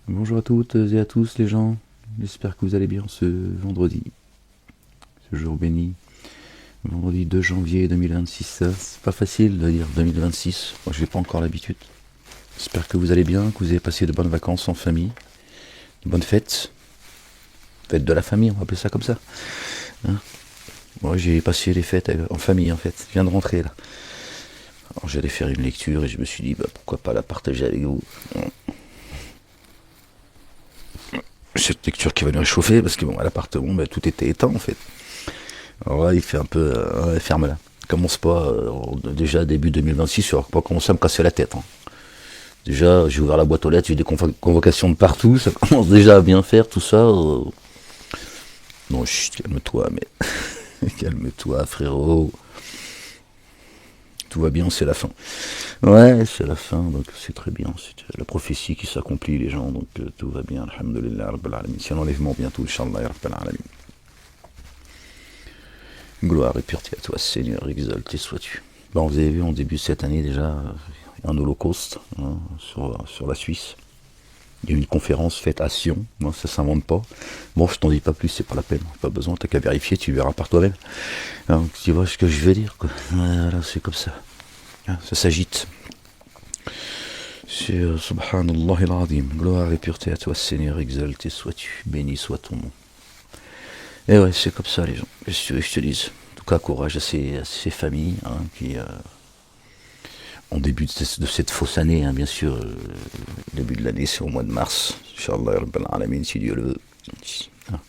Bonjour à toutes et à tous les gens, j'espère que vous allez bien ce vendredi, ce jour béni, vendredi 2 janvier 2026. C'est pas facile de dire 2026, moi je n'ai pas encore l'habitude. J'espère que vous allez bien, que vous avez passé de bonnes vacances en famille, de bonnes fêtes, fêtes de la famille, on va appeler ça comme ça. Hein. Moi j'ai passé les fêtes en famille en fait, je viens de rentrer là. Alors j'allais faire une lecture et je me suis dit pourquoi pas la partager avec vous. Cette lecture qui va nous réchauffer parce que bon à l'appartement tout était éteint en fait. Alors là il fait un peu ferme là. Commence pas déjà début 2026, on va pas commencer à me casser la tête. Hein. Déjà j'ai ouvert la boîte aux lettres, j'ai des convocations de partout, ça commence déjà à bien faire tout ça. Non chut, calme-toi mais calme-toi frérot. Tout va bien, c'est la fin. Ouais, c'est la fin, donc c'est très bien. C'est la prophétie qui s'accomplit, les gens, donc tout va bien. Alhamdulillah, Rabbil Alamin. C'est un enlèvement bientôt, Inch'Allah, Rabbil Alamin. Gloire et pureté à toi, Seigneur, exalté sois-tu. Bon, vous avez vu en début de cette année déjà un holocauste hein, sur la Suisse. Il y a eu une conférence faite à Sion, moi, ça s'invente pas. Bon, je t'en dis pas plus, c'est pas la peine, pas besoin, t'as qu'à vérifier, tu verras par toi-même. Donc, tu vois ce que je veux dire, quoi. Voilà, c'est comme ça. Ça s'agite. C'est Subhanallah al-Azim. Gloire et pureté à toi, Seigneur, exalté sois-tu, béni soit ton nom. Et ouais, c'est comme ça, les gens. Qu'est-ce que je te dise. En tout cas, courage à ces familles hein, qui, en début de cette fausse année, hein, bien sûr, le début de l'année, c'est au mois de mars. Inch'Allah, Rabbil Alamin, si Dieu le veut. Hein.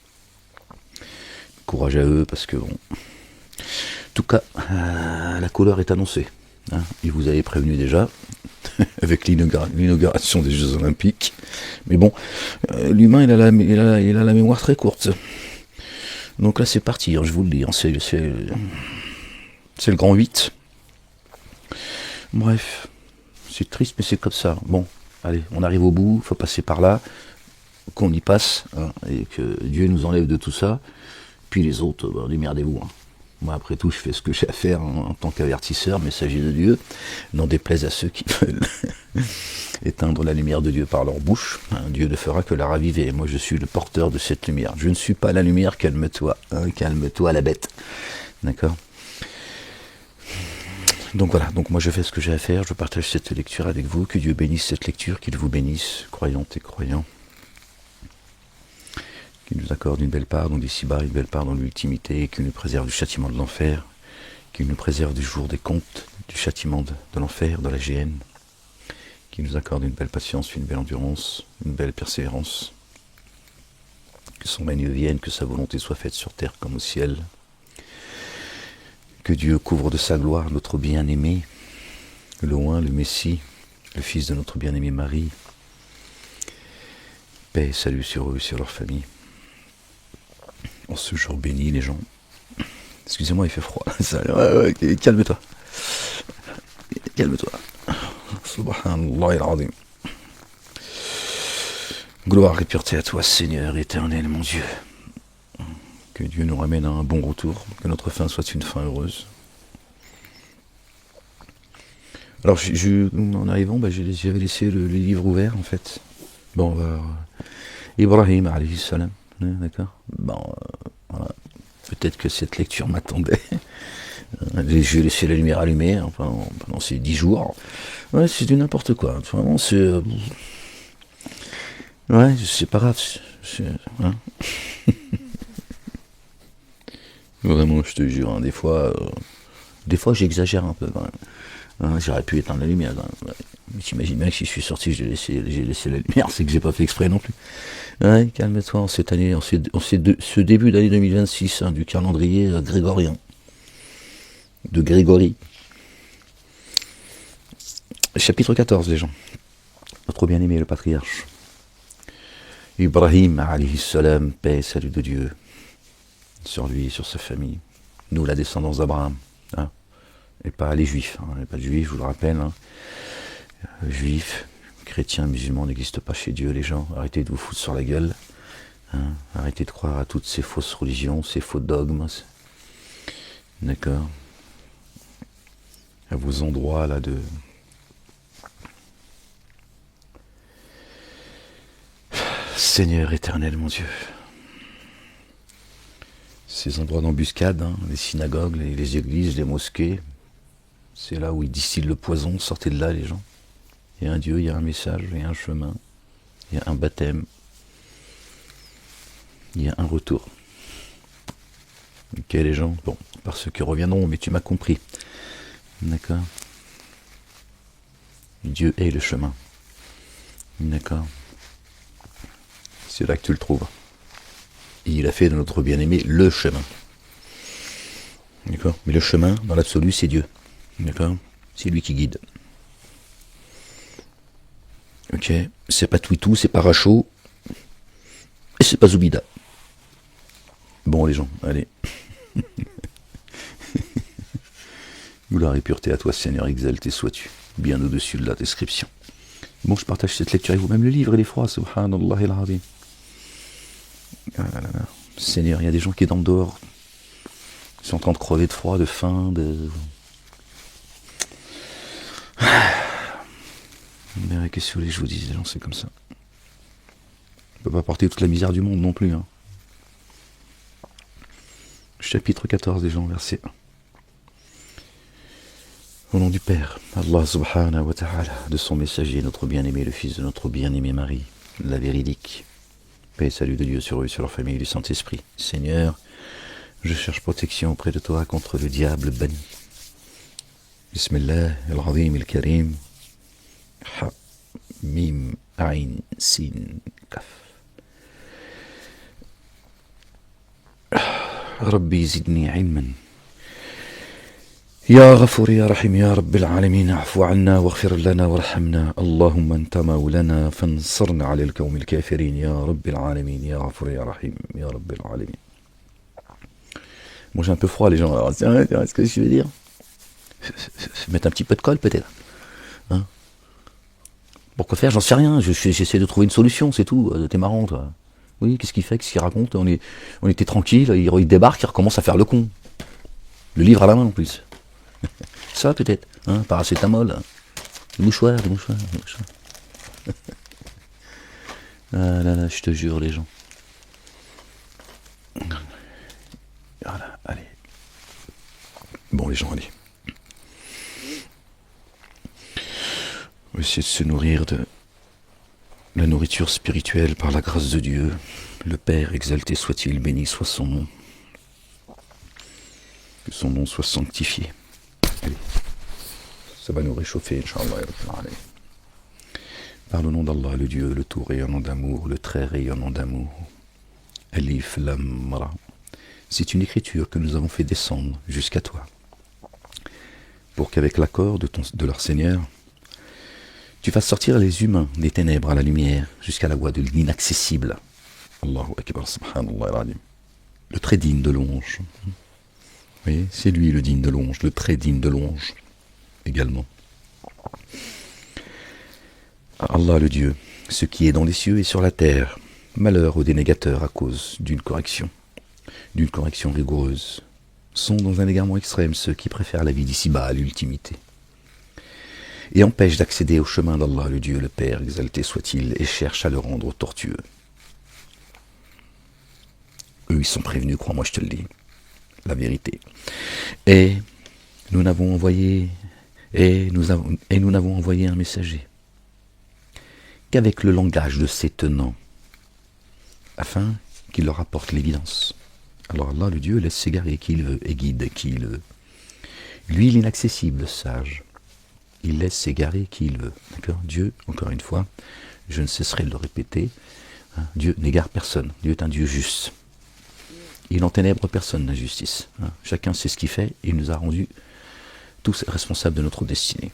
Courage à eux, parce que bon. En tout cas, la couleur est annoncée. Hein. Il vous avait prévenu déjà, avec l'inauguration des Jeux Olympiques. Mais bon, l'humain, il a la mémoire très courte. Donc là, c'est parti, hein, je vous le dis. Hein, c'est le grand 8. Bref, c'est triste, mais c'est comme ça. Bon, allez, on arrive au bout, faut passer par là, qu'on y passe, hein, et que Dieu nous enlève de tout ça. Puis les autres, démerdez-vous. Hein. Moi, après tout, je fais ce que j'ai à faire en tant qu'avertisseur, messager de Dieu. N'en déplaise à ceux qui veulent éteindre la lumière de Dieu par leur bouche. Hein, Dieu ne fera que la raviver. Moi, je suis le porteur de cette lumière. Je ne suis pas la lumière, calme-toi. Hein, calme-toi, la bête. D'accord. Donc voilà, donc moi je fais ce que j'ai à faire, je partage cette lecture avec vous, que Dieu bénisse cette lecture, qu'il vous bénisse, croyantes et croyants, qu'il nous accorde une belle part dans l'ici-bas, une belle part dans l'ultimité, qu'il nous préserve du châtiment de l'enfer, qu'il nous préserve du jour des comptes, du châtiment de l'enfer, de la géhenne, qu'il nous accorde une belle patience, une belle endurance, une belle persévérance, que son règne vienne, que sa volonté soit faite sur terre comme au ciel, que Dieu couvre de sa gloire notre bien-aimé, le loin, le Messie, le fils de notre bien-aimé Marie. Paix et salut sur eux et sur leur famille. En ce jour béni, les gens. Excusez-moi, il fait froid. Ouais, calme-toi. Calme-toi. Subhanallah al-Azim. Gloire et pureté à toi, Seigneur éternel, mon Dieu. Que Dieu nous ramène à un bon retour, que notre fin soit une fin heureuse. Alors, en arrivant, j'avais laissé le livre ouvert, en fait. Bon, Ibrahim, alayhi salam, d'accord. Bon, voilà. Peut-être que cette lecture m'attendait. J'ai laissé la lumière allumée hein, pendant ces 10 jours. Ouais, c'est du n'importe quoi. Vraiment, c'est... ouais, c'est pas grave. Hein. Vraiment, je te jure, hein, des fois j'exagère un peu quand même. Hein, j'aurais pu éteindre la lumière quand même. Ouais. Mais t'imagines bien que si je suis sorti, j'ai laissé la lumière, c'est que j'ai pas fait exprès non plus. Ouais, calme-toi en cette année, ce début d'année 2026 hein, du calendrier grégorien. De Grégory. Chapitre 14, les gens. Notre bien-aimé, le patriarche. Ibrahim, alayhi salam, paix et salut de Dieu. Sur lui et sur sa famille. Nous, la descendance d'Abraham. Hein, et pas les juifs. Hein, pas de juifs, je vous le rappelle. Hein. Juifs, chrétiens, musulmans n'existent pas chez Dieu, les gens. Arrêtez de vous foutre sur la gueule. Hein, arrêtez de croire à toutes ces fausses religions, ces faux dogmes. D'accord. À vos endroits là Seigneur éternel, mon Dieu. Ces endroits d'embuscade, hein, les synagogues, les églises, les mosquées, c'est là où ils distillent le poison. Sortez de là, les gens. Il y a un Dieu, il y a un message, il y a un chemin, il y a un baptême, il y a un retour. Ok, les gens, bon, par ceux qui reviendront, mais tu m'as compris. D'accord. Dieu est le chemin. D'accord. C'est là que tu le trouves. Et il a fait de notre bien-aimé le chemin. D'accord. Mais le chemin, dans l'absolu, c'est Dieu. D'accord. C'est lui qui guide. Ok. C'est pas Twitou, c'est pas Rachaud. Et c'est pas Zoubida. Bon, les gens, allez. Gloire et pureté à toi, Seigneur, exalté sois-tu, bien au-dessus de la description. Bon, je partage cette lecture avec vous, même le livre, il est froid, subhanallah el-azim. Ah là là là. Seigneur, il y a des gens qui dorment dehors, ils sont en train de crever de froid, de faim, de... Mais qu'est-ce que vous voulez que je vous dise, les gens, c'est comme ça. On ne peut pas porter toute la misère du monde non plus. Hein. Chapitre 14 des gens, verset 1. Au nom du Père, Allah subhanahu wa ta'ala, de son messager, notre bien-aimé, le fils de notre bien-aimé Marie, la véridique. Paix et salut de Dieu sur eux et sur leur famille et du Saint-Esprit. Seigneur, je cherche protection auprès de toi contre le diable banni. Bismillah, al-Azim, al-Karim. Ha, mim, ayn, sin, kaf. Rabbi zidni ilman. يا غفور يا رحيم يا رب العالمين اعف عنا واغفر لنا وارحمنا اللهم انت مولانا فانصرنا على القوم الكافرين يا رب العالمين يا غفور يا رحيم يا رب العالمين. Moi j'ai un peu froid les gens, alors c'est vrai, ce que je veux dire. Mettre un petit peu de colle peut-être. Hein? Pourquoi faire? J'en sais rien, j'essaie de trouver une solution, c'est tout. T'es marrant toi. Oui, qu'est-ce qu'il fait? Qu'est-ce qu'il raconte? On était tranquille, il débarque, il recommence à faire le con. Le livre à la main en plus. Ça peut-être, hein, paracétamol, des mouchoirs. Ah là là, je te jure les gens. Voilà, allez. Bon les gens, allez. On va essayer de se nourrir de la nourriture spirituelle par la grâce de Dieu. Le Père exalté soit-il, béni soit son nom. Que son nom soit sanctifié. Allez. Ça va nous réchauffer, Inch'Allah. Par le nom d'Allah, le Dieu, le tout rayonnant d'amour, le très rayonnant d'amour. Alif Lam Ra. C'est une écriture que nous avons fait descendre jusqu'à toi, pour qu'avec l'accord de leur Seigneur, tu fasses sortir les humains des ténèbres à la lumière, jusqu'à la voie de l'inaccessible. Allahu Akbar, subhanallah. Le très digne de louange. Oui, c'est lui le digne de louange, le très digne de louange. Également. Allah le Dieu, ce qui est dans les cieux et sur la terre, malheur aux dénégateurs à cause d'une correction rigoureuse, sont dans un égarement extrême ceux qui préfèrent la vie d'ici-bas à l'ultimité, et empêchent d'accéder au chemin d'Allah le Dieu, le Père, exalté soit-il, et cherchent à le rendre tortueux. Eux, ils sont prévenus, crois-moi, je te le dis, la vérité. Et nous n'avons envoyé un messager qu'avec le langage de ses tenants, afin qu'il leur apporte l'évidence. Alors Allah, le Dieu, laisse s'égarer qui il veut et guide qui il veut. Lui, l'inaccessible, le sage, il laisse s'égarer qui il veut. D'accord? Dieu, encore une fois, je ne cesserai de le répéter, hein, Dieu n'égare personne. Dieu est un Dieu juste. Il n'enténèbre personne d'injustice. Hein. Chacun sait ce qu'il fait, et il nous a rendus tous responsables de notre destinée.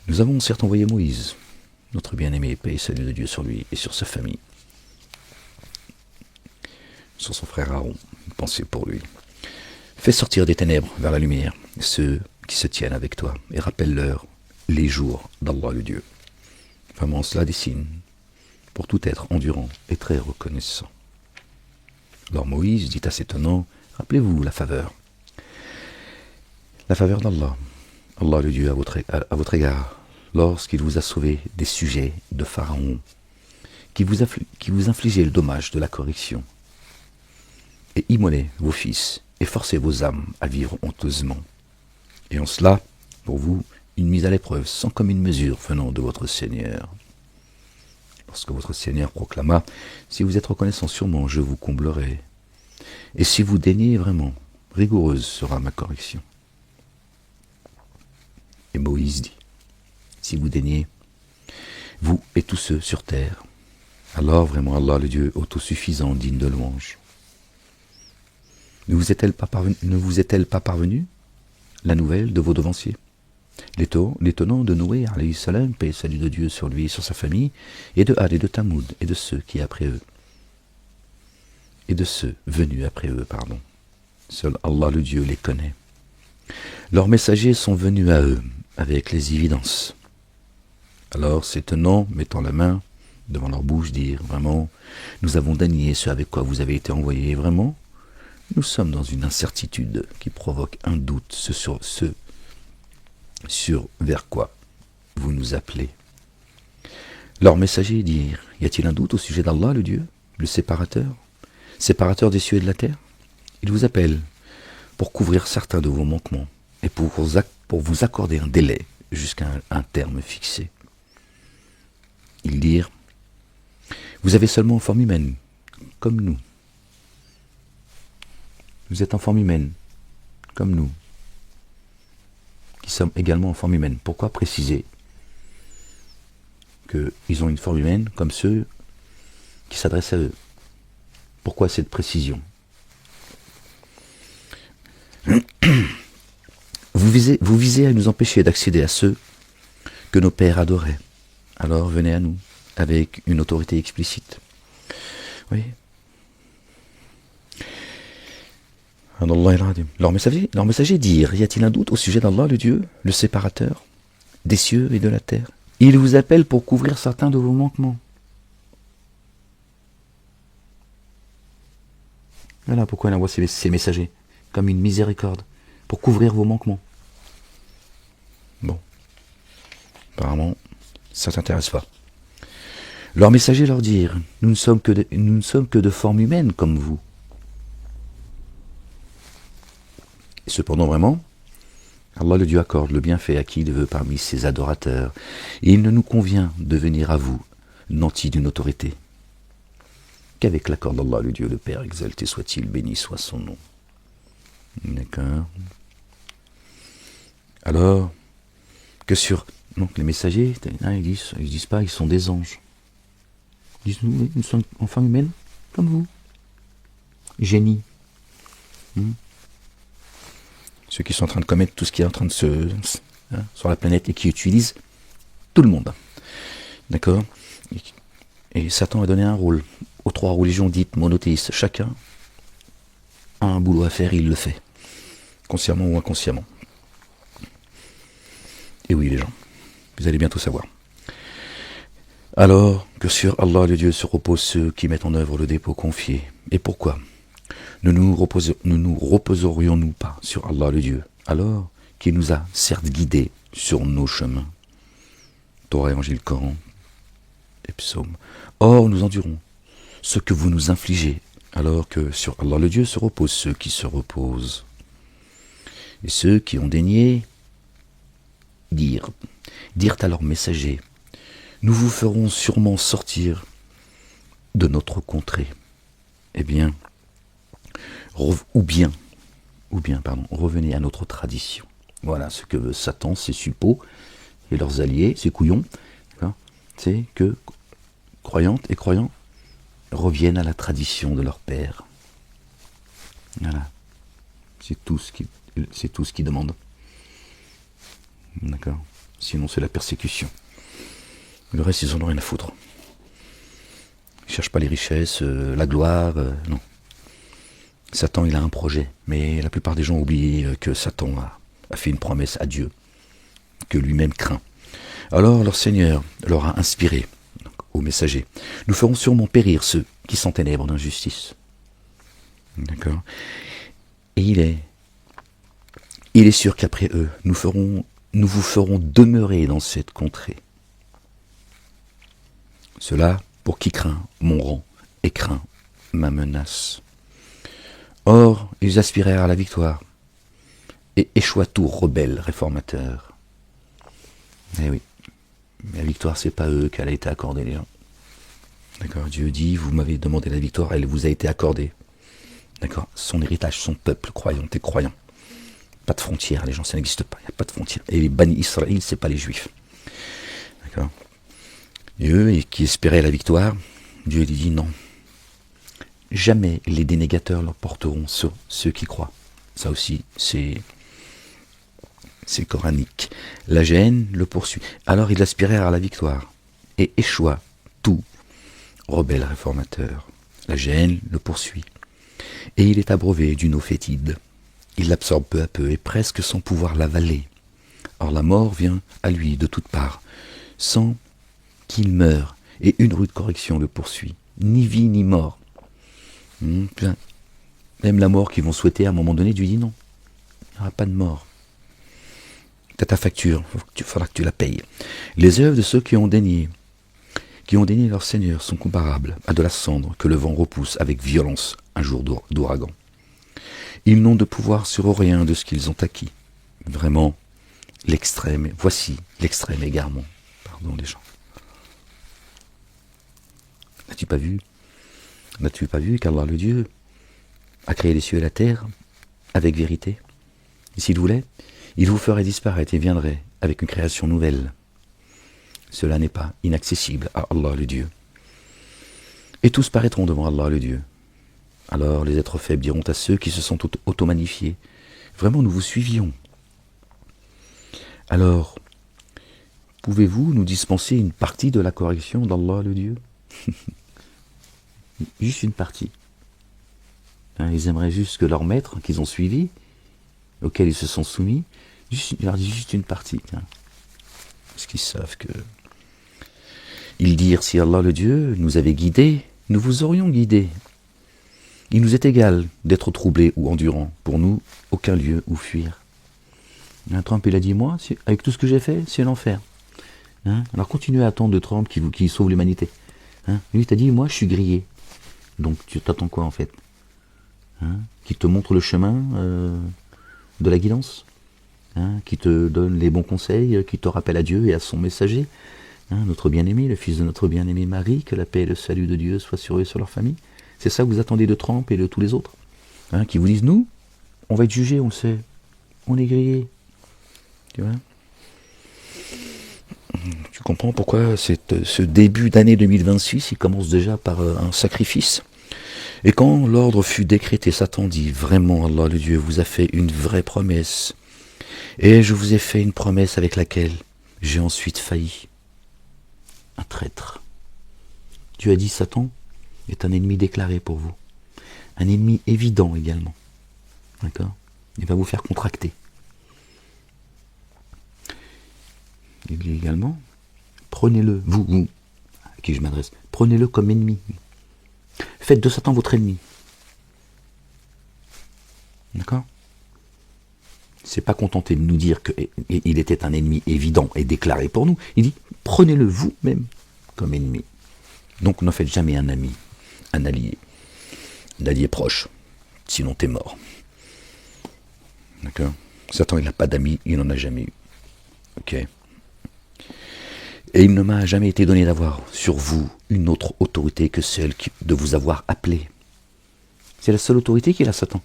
Nous avons certes envoyé Moïse, notre bien-aimé, paix et salut de Dieu sur lui et sur sa famille, sur son frère Aaron, pensez pour lui. Fais sortir des ténèbres vers la lumière ceux qui se tiennent avec toi, et rappelle-leur les jours d'Allah le Dieu. Vraiment, cela dessine pour tout être endurant et très reconnaissant. Alors Moïse dit à ses tenants, rappelez-vous la faveur d'Allah, Allah le Dieu à votre égard, lorsqu'il vous a sauvé des sujets de Pharaon, qui vous infligez le dommage de la correction, et immolez vos fils, et forcez vos âmes à vivre honteusement. Et en cela, pour vous, une mise à l'épreuve sans commune mesure venant de votre Seigneur. Lorsque votre Seigneur proclama, si vous êtes reconnaissant sûrement, je vous comblerai. Et si vous daignez vraiment, rigoureuse sera ma correction. Et Moïse dit, si vous daignez, vous et tous ceux sur terre, alors vraiment Allah, le Dieu autosuffisant, digne de louange. Ne vous est-elle pas parvenue la nouvelle de vos devanciers, l'étonnant de Noé, alayhi salam, paix et salut de Dieu sur lui et sur sa famille, et de Had et de Tamoud, et de ceux qui après eux, et de ceux venus après eux, pardon. Seul Allah le Dieu les connaît. Leurs messagers sont venus à eux avec les évidences. Alors ces tenants, mettant la main devant leur bouche, dirent, vraiment, nous avons dénié ce avec quoi vous avez été envoyés, vraiment, nous sommes dans une incertitude qui provoque un doute sur vers quoi vous nous appelez. Leurs messagers dirent, y a-t-il un doute au sujet d'Allah, le Dieu, le séparateur des cieux et de la terre? Il vous appelle pour couvrir certains de vos manquements et pour vous accorder un délai jusqu'à un terme fixé. Ils dirent, vous avez seulement en forme humaine, comme nous. Vous êtes en forme humaine, comme nous, qui sommes également en forme humaine. Pourquoi préciser qu'ils ont une forme humaine comme ceux qui s'adressent à eux? Pourquoi cette précision? Vous visez à nous empêcher d'accéder à ceux que nos pères adoraient. Alors venez à nous, avec une autorité explicite. Oui. Leurs messagers dirent, y a-t-il un doute au sujet d'Allah, le Dieu, le séparateur des cieux et de la terre? Il vous appelle pour couvrir certains de vos manquements. Voilà pourquoi il envoie ces messagers, comme une miséricorde, pour couvrir vos manquements. Bon. Apparemment, ça ne t'intéresse pas. Leurs messagers leur dirent, nous ne sommes que de forme humaine comme vous. Et cependant, vraiment, Allah le Dieu accorde le bienfait à qui il veut parmi ses adorateurs. Et il ne nous convient de venir à vous, nantis d'une autorité, qu'avec l'accord d'Allah le Dieu, le Père, exalté soit-il, béni soit son nom. D'accord. Alors, que sur... Donc les messagers, ils disent pas, ils sont des anges. Ils disent, nous sommes en forme humaine, comme vous. Génie. Ceux qui sont en train de commettre tout ce qui est en train de sur la planète et qui utilisent tout le monde. D'accord? Et Satan a donné un rôle aux trois religions dites monothéistes. Chacun a un boulot à faire et il le fait. Consciemment ou inconsciemment. Et oui les gens, vous allez bientôt savoir. Alors que sur Allah le Dieu se reposent ceux qui mettent en œuvre le dépôt confié. Et pourquoi ne nous reposerions-nous pas sur Allah le Dieu, alors qu'il nous a certes guidés sur nos chemins? Torah, Évangile, Coran et Psaumes. Or nous endurons ce que vous nous infligez, alors que sur Allah le Dieu se reposent ceux qui se reposent. Et ceux qui ont daigné dirent à leurs messagers, nous vous ferons sûrement sortir de notre contrée. Eh bien, revenez à notre tradition. Voilà ce que veut Satan, ses suppôts et leurs alliés, ses couillons. C'est que croyantes et croyants reviennent à la tradition de leur père. Voilà. C'est tout ce qu'ils demandent. D'accord. Sinon c'est la persécution. Le reste ils en ont rien à foutre. Ils ne cherchent pas les richesses, la gloire, non. Satan, il a un projet, mais la plupart des gens oublient que Satan a fait une promesse à Dieu, que lui-même craint. Alors leur Seigneur leur a inspiré, aux messagers, nous ferons sûrement périr ceux qui s'enténèbrent d'injustice. D'accord. Et il est sûr qu'après eux, nous vous ferons demeurer dans cette contrée. Cela pour qui craint mon rang et craint ma menace. Or, ils aspirèrent à la victoire, et échoua tout rebelle réformateur. Eh oui, la victoire, c'est pas eux qu'elle a été accordée, les gens. D'accord, Dieu dit, vous m'avez demandé la victoire, elle vous a été accordée. D'accord, son héritage, son peuple, croyant et croyant. Pas de frontières, les gens, ça n'existe pas, il n'y a pas de frontières. Et les bannis Israël, c'est pas les juifs. D'accord. Et eux, qui espéraient la victoire, Dieu lui dit non. Jamais les dénégateurs l'emporteront sur ceux qui croient. Ça aussi, c'est coranique. La gêne le poursuit. Alors ils aspirèrent à la victoire et échoua tout rebelle réformateur. La gêne le poursuit. Et il est abreuvé d'une eau fétide. Il l'absorbe peu à peu et presque sans pouvoir l'avaler. Or la mort vient à lui de toutes parts, sans qu'il meure, et une rude correction le poursuit. Ni vie ni mort. Même la mort qu'ils vont souhaiter à un moment donné, Dieu dit non. Il n'y aura pas de mort. T'as ta facture, il faudra que tu la payes. Les œuvres de ceux qui ont dénié leur Seigneur sont comparables à de la cendre que le vent repousse avec violence un jour d'ouragan. Ils n'ont de pouvoir sur rien de ce qu'ils ont acquis. Vraiment, voici l'extrême égarement. Pardon les gens. N'as-tu pas vu qu'Allah le Dieu a créé les cieux et la terre avec vérité? Et s'il voulait, il vous ferait disparaître et viendrait avec une création nouvelle. Cela n'est pas inaccessible à Allah le Dieu. Et tous paraîtront devant Allah le Dieu. Alors les êtres faibles diront à ceux qui se sont auto-magnifiés, vraiment nous vous suivions. Alors, pouvez-vous nous dispenser une partie de la correction d'Allah le Dieu? Juste une partie. Ils aimeraient juste que leur maître, qu'ils ont suivi, auquel ils se sont soumis, juste une partie. Parce qu'ils savent que... Ils dirent, si Allah le Dieu nous avait guidés, nous vous aurions guidés. Il nous est égal d'être troublés ou endurants. Pour nous, aucun lieu où fuir. Trump, il a dit, moi, avec tout ce que j'ai fait, c'est l'enfer. Alors continuez à attendre de Trump qui sauve l'humanité. Lui, t'a dit, moi, je suis grillé. Donc, tu t'attends quoi, en fait? Qui te montre le chemin de la guidance, qui te donne les bons conseils, qui te rappelle à Dieu et à son messager, notre bien-aimé, le fils de notre bien-aimé Marie, que la paix et le salut de Dieu soient sur eux et sur leur famille. C'est ça que vous attendez de Trump et de tous les autres, qui vous disent, nous, on va être jugés, on le sait, on est grillés. Tu vois? Tu comprends pourquoi ce début d'année 2026, il commence déjà par un sacrifice. Et quand l'ordre fut décrété, Satan dit, vraiment, Allah le Dieu vous a fait une vraie promesse. Et je vous ai fait une promesse avec laquelle j'ai ensuite failli. Un traître. Dieu a dit, Satan est un ennemi déclaré pour vous. Un ennemi évident également. D'accord? Il va vous faire contracter. Il dit également, prenez-le, vous, à qui je m'adresse, prenez-le comme ennemi. Faites de Satan votre ennemi. D'accord? C'est pas contenté de nous dire qu'il était un ennemi évident et déclaré pour nous. Il dit, prenez-le vous-même comme ennemi. Donc n'en faites jamais un ami, un allié proche, sinon t'es mort. D'accord? Satan, il n'a pas d'amis, il n'en a jamais eu. Ok? Et il ne m'a jamais été donné d'avoir sur vous une autre autorité que celle de vous avoir appelé. C'est la seule autorité qu'il a, Satan.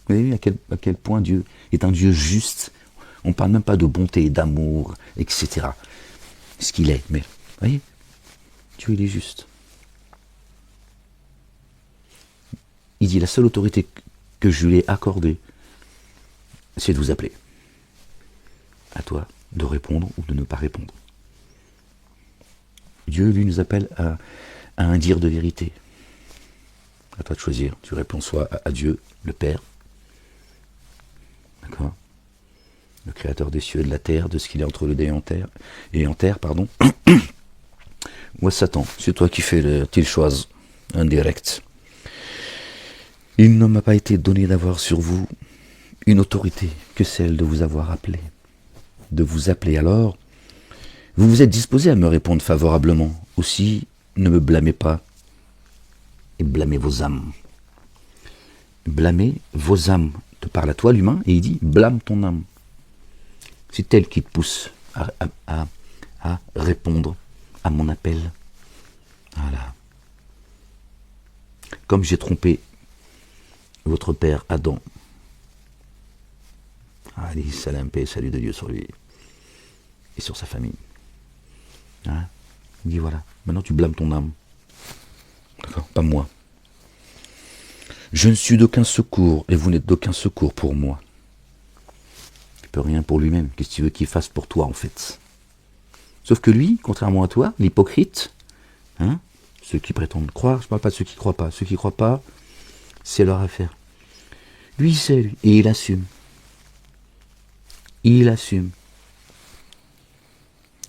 Vous avez vu à quel point Dieu est un Dieu juste. On ne parle même pas de bonté, d'amour, etc. Ce qu'il est, mais, vous voyez, Dieu, il est juste. Il dit, la seule autorité que je lui ai accordée, c'est de vous appeler. À toi de répondre ou de ne pas répondre. Dieu, lui, nous appelle à un dire de vérité. À toi de choisir. Tu réponds soit à Dieu, le Père, d'accord, le Créateur des cieux et de la terre, de ce qu'il est entre le dé et en terre, pardon. Ou à Satan, c'est toi qui fais le choix indirect. Il ne m'a pas été donné d'avoir sur vous une autorité que celle de vous avoir appelé. De vous appeler alors, vous vous êtes disposé à me répondre favorablement. Aussi, ne me blâmez pas et blâmez vos âmes. Blâmez vos âmes. Il te parle à toi, l'humain, et il dit blâme ton âme. C'est elle qui te pousse à répondre à mon appel. Voilà. Comme j'ai trompé votre père Adam. Alayhi salam, paix et salut de Dieu sur lui et sur sa famille. Hein? Il dit voilà, maintenant tu blâmes ton âme. D'accord, pas moi. Je ne suis d'aucun secours et vous n'êtes d'aucun secours pour moi. Il ne peut rien pour lui-même. Qu'est-ce que tu veux qu'il fasse pour toi en fait? Sauf que lui, contrairement à toi, l'hypocrite, hein, ceux qui prétendent croire, je ne parle pas de ceux qui ne croient pas. Ceux qui ne croient pas, c'est leur affaire. Lui, il sait, lui, et il assume. Il assume.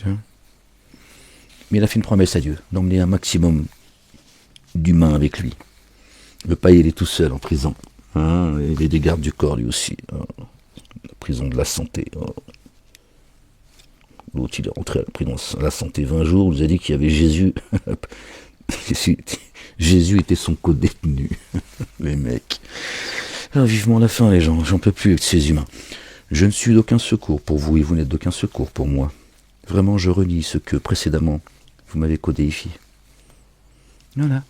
Hein? Mais il a fait une promesse à Dieu, d'emmener un maximum d'humains avec lui. Il ne veut pas y aller tout seul en prison. Hein? Il est des gardes du corps lui aussi. Hein? La prison de la santé. Hein? L'autre, il est rentré à la prison de la santé 20 jours, il nous a dit qu'il y avait Jésus. Jésus était son co-détenu. Les mecs. Alors, vivement la fin, les gens. J'en peux plus avec ces humains. Je ne suis d'aucun secours pour vous et vous n'êtes d'aucun secours pour moi. Vraiment, je renie ce que précédemment vous m'avez codéifié. Voilà.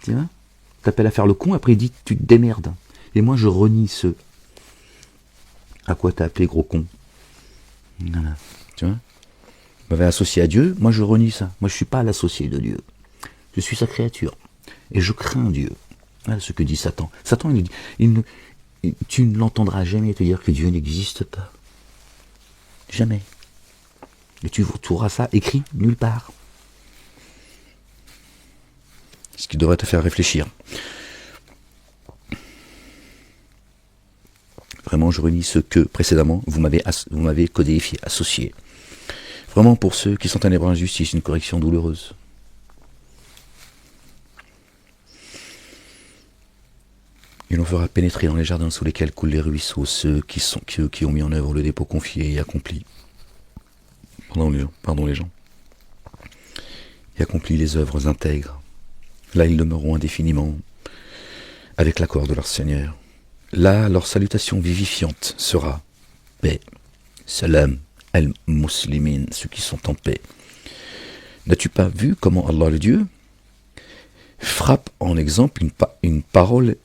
Tu vois? T'appelles à faire le con, après il dit tu te démerdes. Et moi je renie ce à quoi t'as appelé gros con. Voilà. Tu vois? Vous m'avez associé à Dieu, moi je renie ça. Moi je suis pas l'associé de Dieu. Je suis sa créature. Et je crains Dieu. Voilà ce que dit Satan. Satan, tu ne l'entendras jamais te dire que Dieu n'existe pas. Jamais. Et tu trouveras ça écrit nulle part. Ce qui devrait te faire réfléchir. Vraiment, je renie ce que précédemment vous m'avez codéifié, associé. Vraiment pour ceux qui sont ténébreux en injustice, une correction douloureuse. Il en fera pénétrer dans les jardins sous lesquels coulent les ruisseaux ceux qui ont mis en œuvre le dépôt confié et accompli. Pardon les gens. Et accompli les œuvres intègres. Là, ils demeureront indéfiniment avec l'accord de leur Seigneur. Là, leur salutation vivifiante sera paix, salam al-muslimin, ceux qui sont en paix. N'as-tu pas vu comment Allah le Dieu frappe en exemple une parole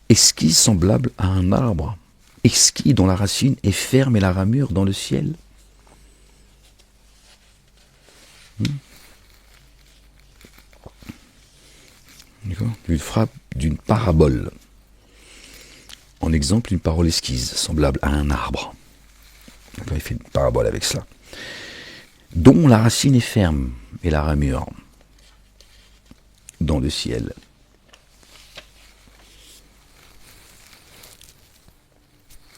esquisse semblable à un arbre, exquis dont la racine est ferme et la ramure dans le ciel? Il frappe d'une parabole. En exemple, une parole esquisse, semblable à un arbre. Il fait une parabole avec cela. Dont la racine est ferme et la ramure dans le ciel.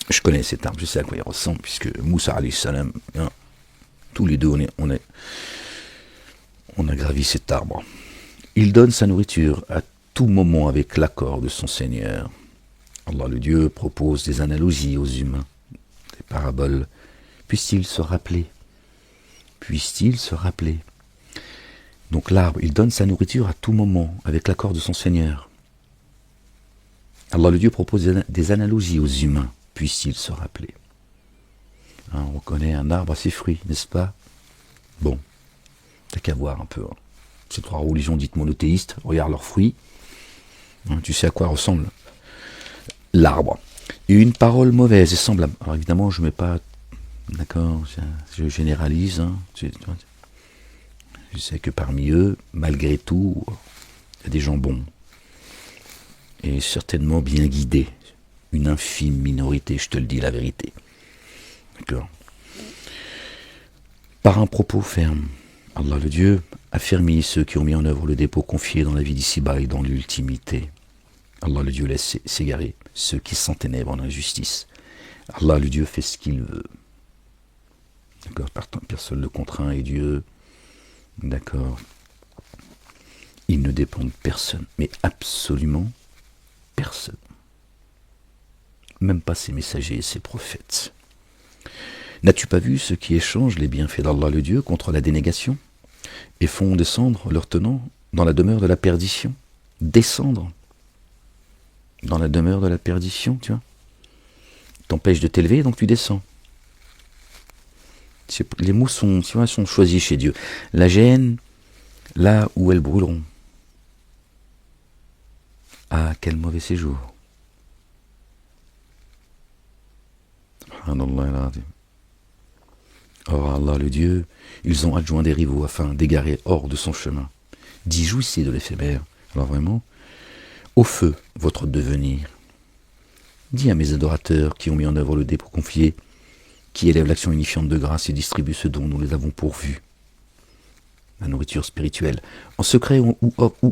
Je connais cet arbre, je sais à quoi il ressemble, puisque Moussa alayhi salam, hein, tous les deux on a gravi cet arbre. Il donne sa nourriture à tout moment avec l'accord de son Seigneur. Allah le Dieu propose des analogies aux humains, des paraboles. Puissent-ils se rappeler? Puissent-ils se rappeler? Donc l'arbre, il donne sa nourriture à tout moment avec l'accord de son Seigneur. Allah le Dieu propose des analogies aux humains. Puissent-ils se rappeler? Hein, on reconnaît un arbre à ses fruits, n'est-ce pas? Bon, t'as qu'à voir un peu. Hein. Ces trois religions dites monothéistes, regarde leurs fruits. Hein, tu sais à quoi ressemble l'arbre. Et une parole mauvaise et semblable. Alors évidemment, je ne mets pas... D'accord, je généralise. Hein, je sais que parmi eux, malgré tout, il y a des gens bons. Et certainement bien guidés. Une infime minorité, je te le dis la vérité. D'accord. Par un propos ferme, Allah le Dieu affermit ceux qui ont mis en œuvre le dépôt confié dans la vie d'ici-bas et dans l'ultimité. Allah le Dieu laisse s'égarer ceux qui s'enténèbrent en injustice. Allah le Dieu fait ce qu'il veut. D'accord, personne ne le contraint et Dieu, d'accord, il ne dépend de personne, mais absolument personne. Même pas ses messagers et ses prophètes. N'as-tu pas vu ceux qui échangent les bienfaits d'Allah le Dieu contre la dénégation? et font descendre leurs tenants dans la demeure de la perdition. Descendre dans la demeure de la perdition, tu vois. T'empêches de t'élever, donc tu descends. Les mots sont, tu vois, sont choisis chez Dieu. La géhenne, là où elles brûleront. Ah, quel mauvais séjour. Or, Allah le Dieu, ils ont adjoint des rivaux afin d'égarer hors de son chemin. D'y jouissez de l'éphémère. Alors vraiment, au feu votre devenir. Dis à mes adorateurs qui ont mis en œuvre le dépôt confié, qui élève l'action unifiante de grâce et distribue ce dont nous les avons pourvus. La nourriture spirituelle, en secret ou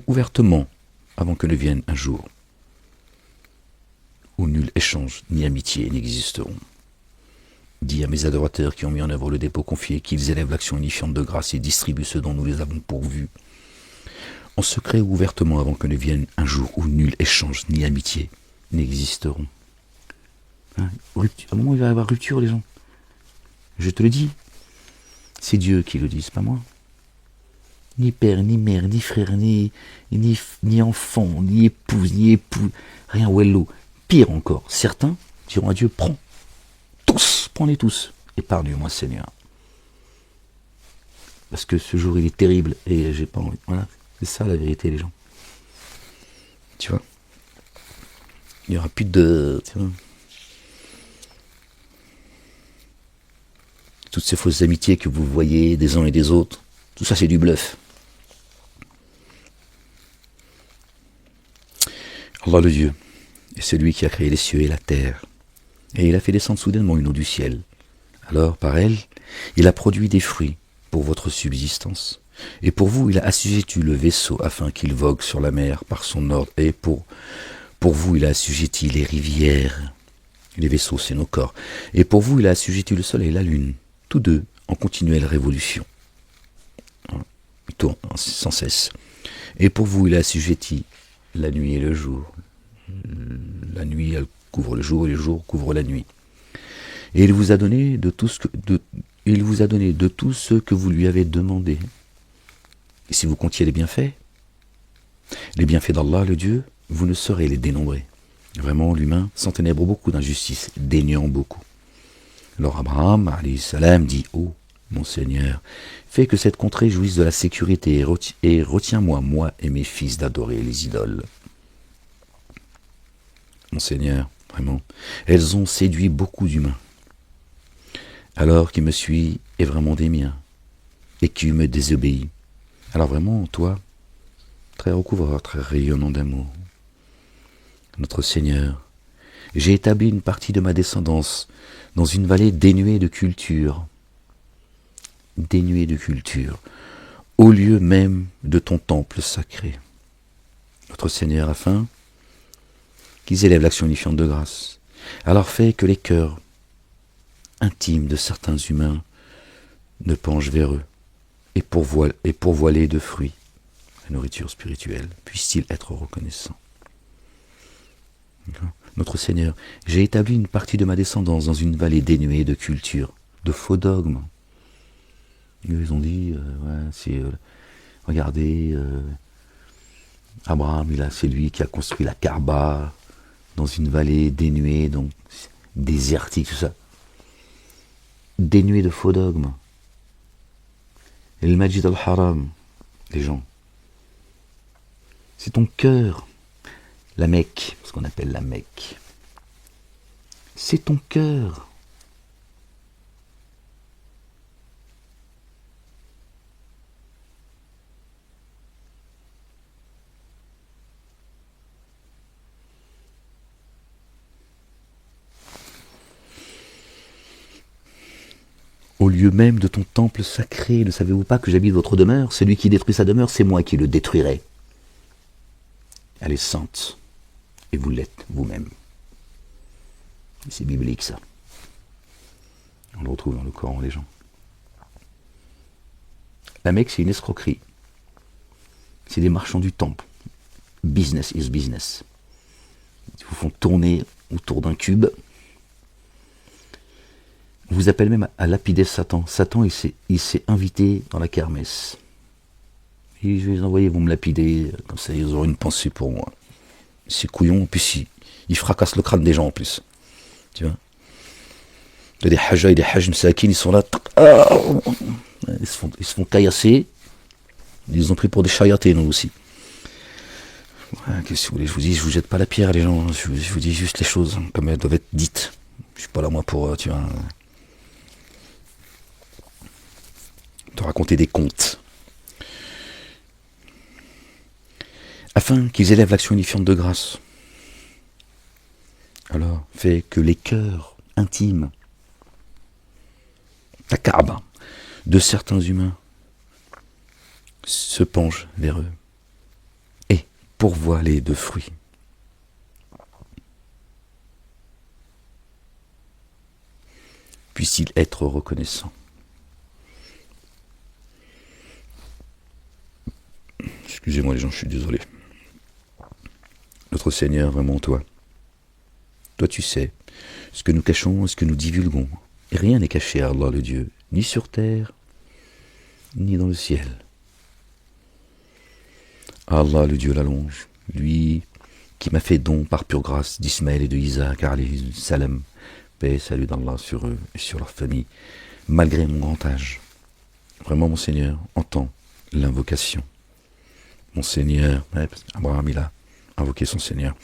ouvertement, avant que ne vienne un jour où nul échange ni amitié n'existeront. Dis à mes adorateurs qui ont mis en œuvre le dépôt confié qu'ils élèvent l'action unifiante de grâce et distribuent ce dont nous les avons pourvus. En secret ou ouvertement, avant que ne vienne un jour où nul échange ni amitié n'existeront. Hein, à un moment, il va y avoir rupture, les gens. Je te le dis. C'est Dieu qui le dit, c'est pas moi. Ni père, ni mère, ni frère, ni enfant, ni épouse, ni époux, rien, wello. Pire encore, certains diront à Dieu, prends tous, prends-les tous, épargne-moi Seigneur. Parce que ce jour il est terrible et j'ai pas envie. Voilà, c'est ça la vérité les gens. Tu vois, il n'y aura plus de... Tu vois, toutes ces fausses amitiés que vous voyez des uns et des autres, tout ça c'est du bluff. Allah le Dieu est celui qui a créé les cieux et la terre. Et il a fait descendre soudainement une eau du ciel. Alors, par elle, il a produit des fruits pour votre subsistance. Et pour vous, il a assujetti le vaisseau afin qu'il vogue sur la mer par son ordre. Et pour vous, il a assujetti les rivières. Les vaisseaux, c'est nos corps. Et pour vous, il a assujetti le soleil et la lune. Tous deux en continuelle révolution. Ils tournent sans cesse. Et pour vous, il a assujetti la nuit et le jour. La nuit, elle couvre le jour et le jour couvre la nuit. Et il vous a donné de tout ce que vous lui avez demandé. Et si vous comptiez les bienfaits d'Allah, le Dieu, vous ne saurez les dénombrer. Vraiment, l'humain s'enténèbre beaucoup d'injustice, déniant beaucoup. Alors Abraham, alayhi salam, dit, ô mon Seigneur, fais que cette contrée jouisse de la sécurité et retiens-moi, moi et mes fils, d'adorer les idoles. Mon Seigneur, vraiment, elles ont séduit beaucoup d'humains. Alors qui me suit est vraiment des miens, et qui me désobéit. Alors vraiment, toi, très recouvreur, très rayonnant d'amour, notre Seigneur, j'ai établi une partie de ma descendance dans une vallée dénuée de culture, au lieu même de ton temple sacré. Notre Seigneur, afin qu'ils élèvent l'action unifiante de grâce. Alors fais que les cœurs intimes de certains humains ne penchent vers eux, et pourvoilés de fruits, la nourriture spirituelle, puissent-ils être reconnaissants. Notre Seigneur, j'ai établi une partie de ma descendance dans une vallée dénuée de culture, de faux dogmes. Ils ont dit, regardez, Abraham, c'est lui qui a construit la Kaaba, dans une vallée dénuée, donc désertique, tout ça. Dénuée de faux dogmes. Et le Majid al-Haram, les gens, c'est ton cœur, la Mecque, ce qu'on appelle la Mecque. C'est ton cœur. Au lieu même de ton temple sacré, ne savez-vous pas que j'habite votre demeure? Celui qui détruit sa demeure, c'est moi qui le détruirai. Elle est sainte, et vous l'êtes vous-même. C'est biblique ça. On le retrouve dans le Coran, les gens. La Mecque, c'est une escroquerie. C'est des marchands du temple. Business is business. Ils vous font tourner autour d'un cube. On vous appelle même à lapider Satan. Satan, il s'est invité dans la kermesse. Et je vais les envoyer, vous me lapider, comme ça ils auront une pensée pour moi. Ces couillons, puis ils fracassent le crâne des gens en plus. Tu vois. Il y a des hajas et des hajj msakin, ils sont là, ils se font caillasser. Ils ont pris pour des chayatés, nous aussi. Ouais, qu'est-ce que vous voulez, je vous dis, je vous jette pas la pierre, les gens, je vous dis juste les choses comme elles doivent être dites. Je suis pas là, moi, pour, tu vois, te raconter des contes. Afin qu'ils élèvent l'action unifiante de grâce. Alors, fait que les cœurs intimes, ta Kaaba, de certains humains, se penchent vers eux et pourvoient-les de fruits. Puisse-t-il être reconnaissant. Excusez-moi les gens, je suis désolé. Notre Seigneur, vraiment toi. Toi tu sais ce que nous cachons, ce que nous divulguons. Et rien n'est caché à Allah le Dieu, ni sur terre, ni dans le ciel. Allah le Dieu l'allonge, lui qui m'a fait don par pure grâce d'Ismaël et de Isaac, alayhi salam, paix et salut d'Allah sur eux et sur leur famille, malgré mon grand âge. Vraiment mon Seigneur, entends l'invocation. Mon Seigneur, Abraham il a invoqué son Seigneur.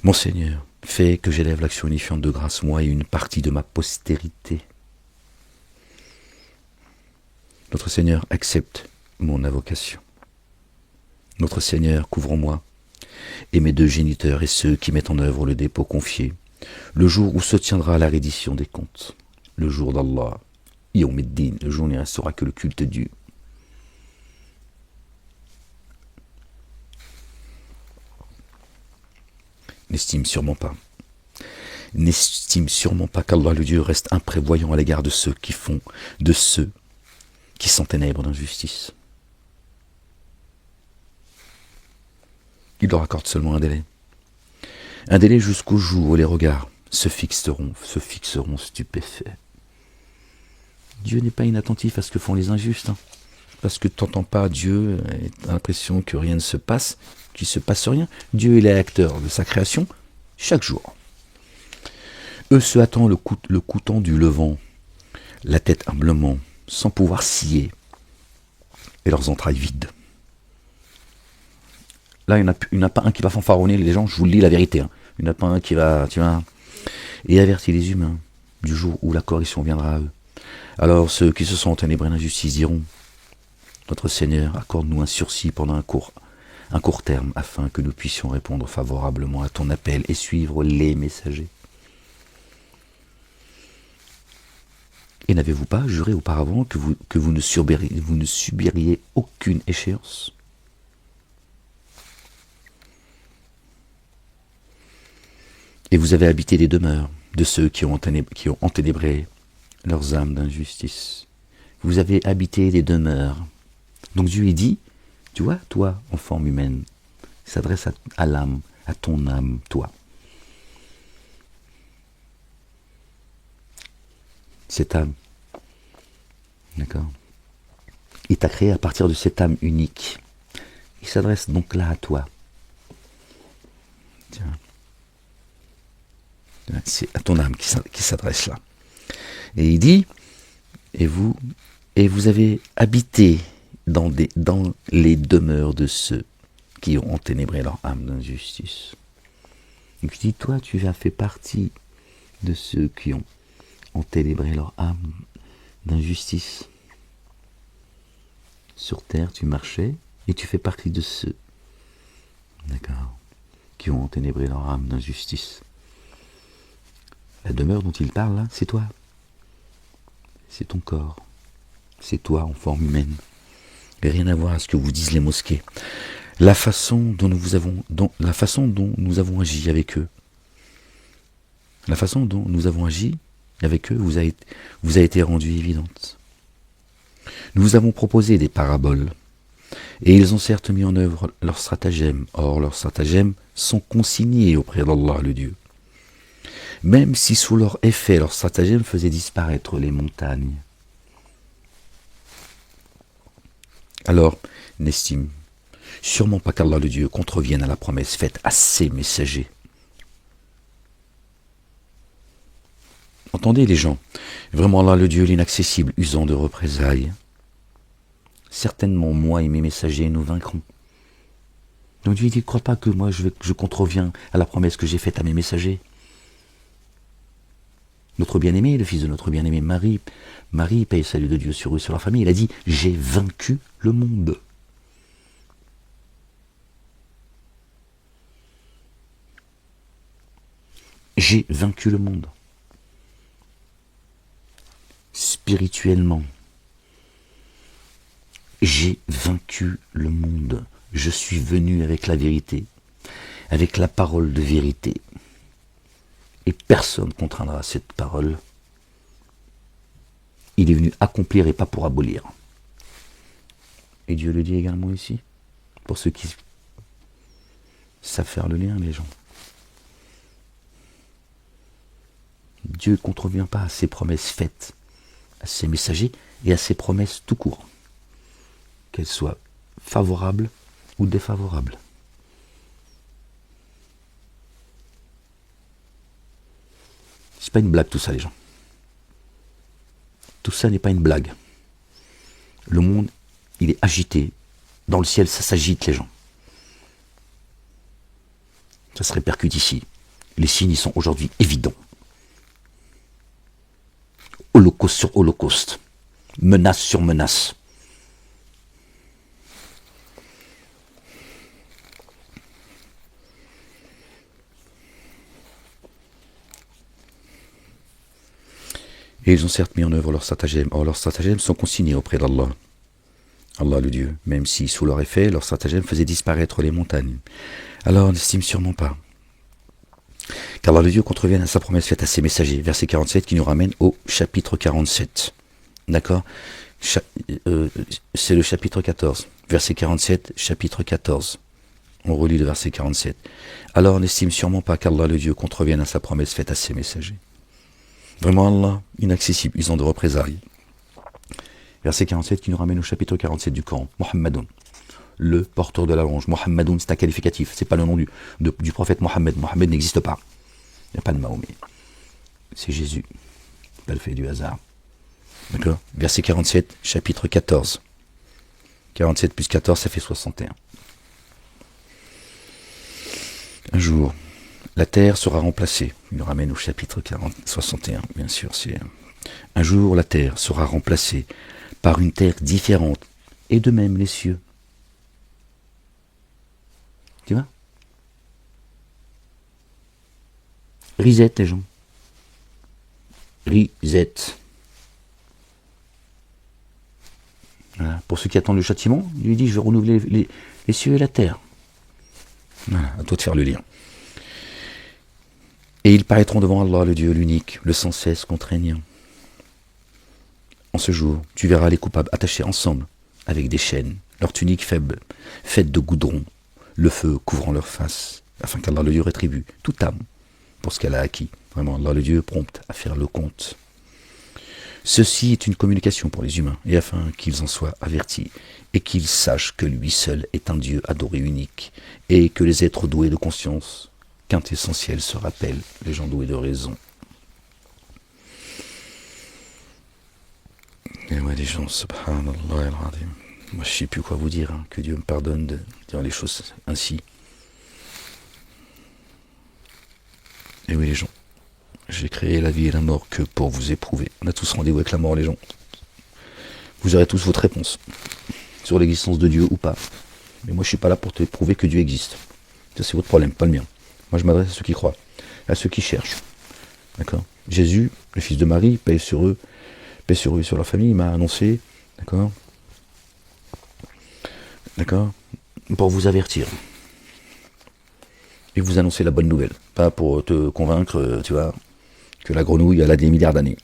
Mon Seigneur, fais que j'élève l'action unifiante de grâce, moi et une partie de ma postérité. Notre Seigneur, accepte mon invocation. Notre Seigneur, couvre-moi et mes deux géniteurs et ceux qui mettent en œuvre le dépôt confié, le jour où se tiendra la reddition des comptes, le jour d'Allah, Yawmiddin, le jour où il ne restera que le culte Dieu. N'estime sûrement pas qu'Allah le Dieu reste imprévoyant à l'égard de ceux qui s'enténèbrent d'injustice. Il leur accorde seulement un délai jusqu'au jour où les regards se fixeront stupéfaits. Dieu n'est pas inattentif à ce que font les injustes, parce que tu n'entends pas Dieu, tu as l'impression que rien ne se passe, qu'il ne se passe rien. Dieu il est acteur de sa création chaque jour. Eux se hâtant le cou tendu levant, la tête humblement, sans pouvoir scier, et leurs entrailles vides. Là, il n'y en a pas un qui va fanfaronner les gens, je vous le dis la vérité. Il n'y en a pas un qui va, tu vois, et avertit les humains du jour où la correction viendra à eux. Alors ceux qui se sont enténébrés d'injustice diront, notre Seigneur, accorde-nous un sursis pendant un court terme, afin que nous puissions répondre favorablement à ton appel et suivre les messagers. Et n'avez-vous pas juré auparavant que vous ne subiriez aucune échéance ? Et vous avez habité les demeures de ceux qui ont enténébré leurs âmes d'injustice. Vous avez habité les demeures. Donc Dieu lui dit, tu vois, toi, en forme humaine, il s'adresse à l'âme, à ton âme, toi. Cette âme, d'accord ? Il t'a créé à partir de cette âme unique. Il s'adresse donc là à toi. Tiens. C'est à ton âme qui s'adresse là. Et il dit, et vous avez habité dans les demeures de ceux qui ont enténébré leur âme d'injustice. Donc je dis, toi, tu as fait partie de ceux qui ont enténébré leur âme d'injustice. Sur terre, tu marchais et tu fais partie de ceux, d'accord, qui ont enténébré leur âme d'injustice. La demeure dont il parle là, c'est toi. C'est ton corps. C'est toi en forme humaine. Et rien à voir à ce que vous disent les mosquées. La façon dont nous avons agi avec eux. La façon dont nous avons agi avec eux vous a été rendue évidente. Nous vous avons proposé des paraboles. Et ils ont certes mis en œuvre leurs stratagèmes. Or, leurs stratagèmes sont consignés auprès d'Allah le Dieu. Même si sous leur effet, leur stratagème faisait disparaître les montagnes. Alors, n'estime Sûrement pas qu'Allah le Dieu contrevienne à la promesse faite à ses messagers. Entendez les gens, vraiment Allah le Dieu l'inaccessible, usant de représailles. Certainement moi et mes messagers nous vaincrons. Donc Dieu dit, ne crois pas que moi je contreviens à la promesse que j'ai faite à mes messagers. Notre bien-aimé, le fils de notre bien-aimé Marie, paix et salut de Dieu sur eux, sur leur famille, il a dit, j'ai vaincu le monde. J'ai vaincu le monde. Spirituellement, j'ai vaincu le monde. Je suis venu avec la vérité, avec la parole de vérité. Et personne ne contraindra cette parole. Il est venu accomplir et pas pour abolir. Et Dieu le dit également ici, pour ceux qui savent faire le lien, les gens. Dieu ne contrevient pas à ses promesses faites à ses messagers et à ses promesses tout court, qu'elles soient favorables ou défavorables. C'est pas une blague tout ça, les gens. Tout ça n'est pas une blague. Le monde, il est agité. Dans le ciel, ça s'agite, les gens. Ça se répercute ici. Les signes, ils sont aujourd'hui évidents. Holocauste sur holocauste. Menace sur menace. Et ils ont certes mis en œuvre leurs stratagèmes. Or, leurs stratagèmes sont consignés auprès d'Allah. Allah le Dieu, même si, sous leur effet, leurs stratagèmes faisaient disparaître les montagnes. Alors, on n'estime sûrement pas. Car Allah le Dieu contrevient à sa promesse faite à ses messagers. Verset 47 qui nous ramène au chapitre 47. D'accord ? C'est le chapitre 14. Verset 47, chapitre 14. On relit le verset 47. Alors, on n'estime sûrement pas qu'Allah le Dieu contrevienne à sa promesse faite à ses messagers. Vraiment Allah, inaccessible, ils ont de représailles. Verset 47 qui nous ramène au chapitre 47 du Coran. Muhammadun, le porteur de la louange. Muhammadun, c'est un qualificatif, c'est pas le nom du prophète Mohammed. Mohammed n'existe pas. Il n'y a pas de Mahomet. C'est Jésus. Pas le fait du hasard. D'accord ? Verset 47, chapitre 14. 47 plus 14, ça fait 61. Un jour, la terre sera remplacée. Il nous ramène au chapitre 61, bien sûr. Un jour, la terre sera remplacée par une terre différente. Et de même les cieux. Tu vois ? Risette, les gens. Risette. Voilà. Pour ceux qui attendent le châtiment, il lui dit, je vais renouveler les cieux et la terre. Voilà, à toi de faire le lien. Et ils paraîtront devant Allah, le Dieu, l'unique, le sans cesse contraignant. En ce jour, tu verras les coupables attachés ensemble, avec des chaînes, leurs tuniques faibles, faites de goudron, le feu couvrant leur face, afin qu'Allah le Dieu rétribue toute âme pour ce qu'elle a acquis. Vraiment, Allah le Dieu est prompt à faire le compte. Ceci est une communication pour les humains, et afin qu'ils en soient avertis, et qu'ils sachent que lui seul est un Dieu adoré unique, et que les êtres doués de conscience, quintessentiels, se rappellent, les gens doués de raison. Et ouais, les gens, subhanallah al-azim. Moi, je ne sais plus quoi vous dire, hein, que Dieu me pardonne de dire les choses ainsi. Et oui, les gens, j'ai créé la vie et la mort que pour vous éprouver. On a tous rendez-vous avec la mort, les gens. Vous aurez tous votre réponse sur l'existence de Dieu ou pas. Mais moi, je ne suis pas là pour te prouver que Dieu existe. Ça, c'est votre problème, pas le mien. Moi, je m'adresse à ceux qui croient, à ceux qui cherchent. D'accord ? Jésus, le fils de Marie, paix sur eux et sur leur famille, il m'a annoncé, d'accord, pour vous avertir et vous annoncer la bonne nouvelle, pas pour te convaincre, tu vois, que la grenouille elle a des milliards d'années,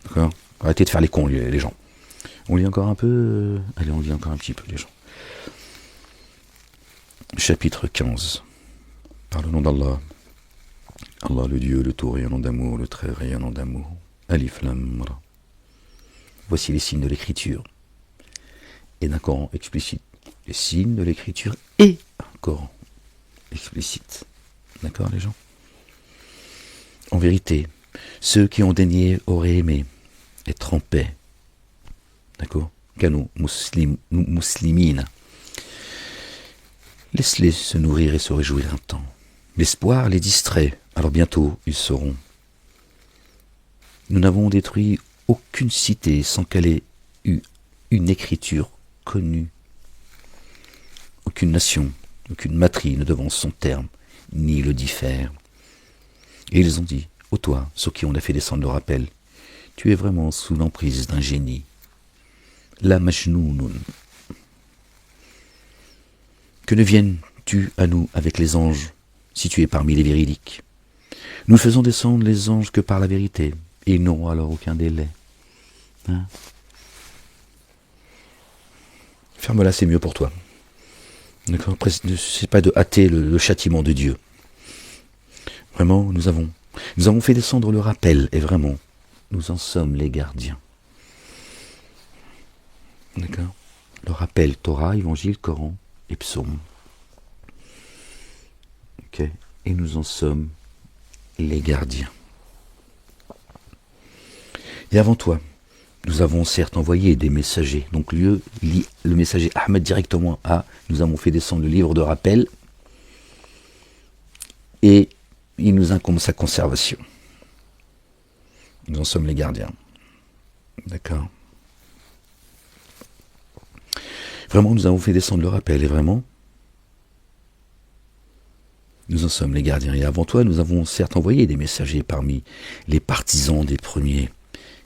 d'accord. Arrêtez de faire les cons, les gens. On lit encore un peu, allez, on lit encore un petit peu, les gens. Chapitre 15. Par le nom d'Allah, Allah le Dieu, le tout rayonnant d'amour, le très rayonnant d'amour. Alif Lam Ra. Voici les signes de l'écriture et d'un Coran explicite les signes de l'écriture et un Coran explicite. D'accord, les gens? En vérité, ceux qui ont daigné auraient aimé être en paix. D'accord? Kanu muslimines. Laisse-les se nourrir et se réjouir un temps. L'espoir les distrait, alors bientôt ils sauront. Nous n'avons détruit aucune cité sans qu'elle ait eu une écriture connue. Aucune nation, aucune matrie ne devance son terme, ni le diffère. Et ils ont dit, ô toi, sur qui on a fait descendre le rappel, tu es vraiment sous l'emprise d'un génie. La majnounoun. Que ne viennes-tu à nous avec les anges, si tu es parmi les véridiques? Nous faisons descendre les anges que par la vérité, et ils n'auront alors aucun délai. Hein? Ferme-la, c'est mieux pour toi. D'accord? Ne sais pas de hâter le châtiment de Dieu. Vraiment, nous avons fait descendre le rappel, et vraiment, nous en sommes les gardiens. D'accord? Le rappel, Torah, Évangile, Coran et Psaume. Ok? Et nous en sommes les gardiens. Et avant toi, nous avons certes envoyé des messagers. Donc le messager Ahmed directement nous avons fait descendre le livre de rappel et il nous incombe sa conservation. Nous en sommes les gardiens. D'accord? Vraiment, nous avons fait descendre le rappel et vraiment, nous en sommes les gardiens. Et avant toi, nous avons certes envoyé des messagers parmi les partisans des premiers.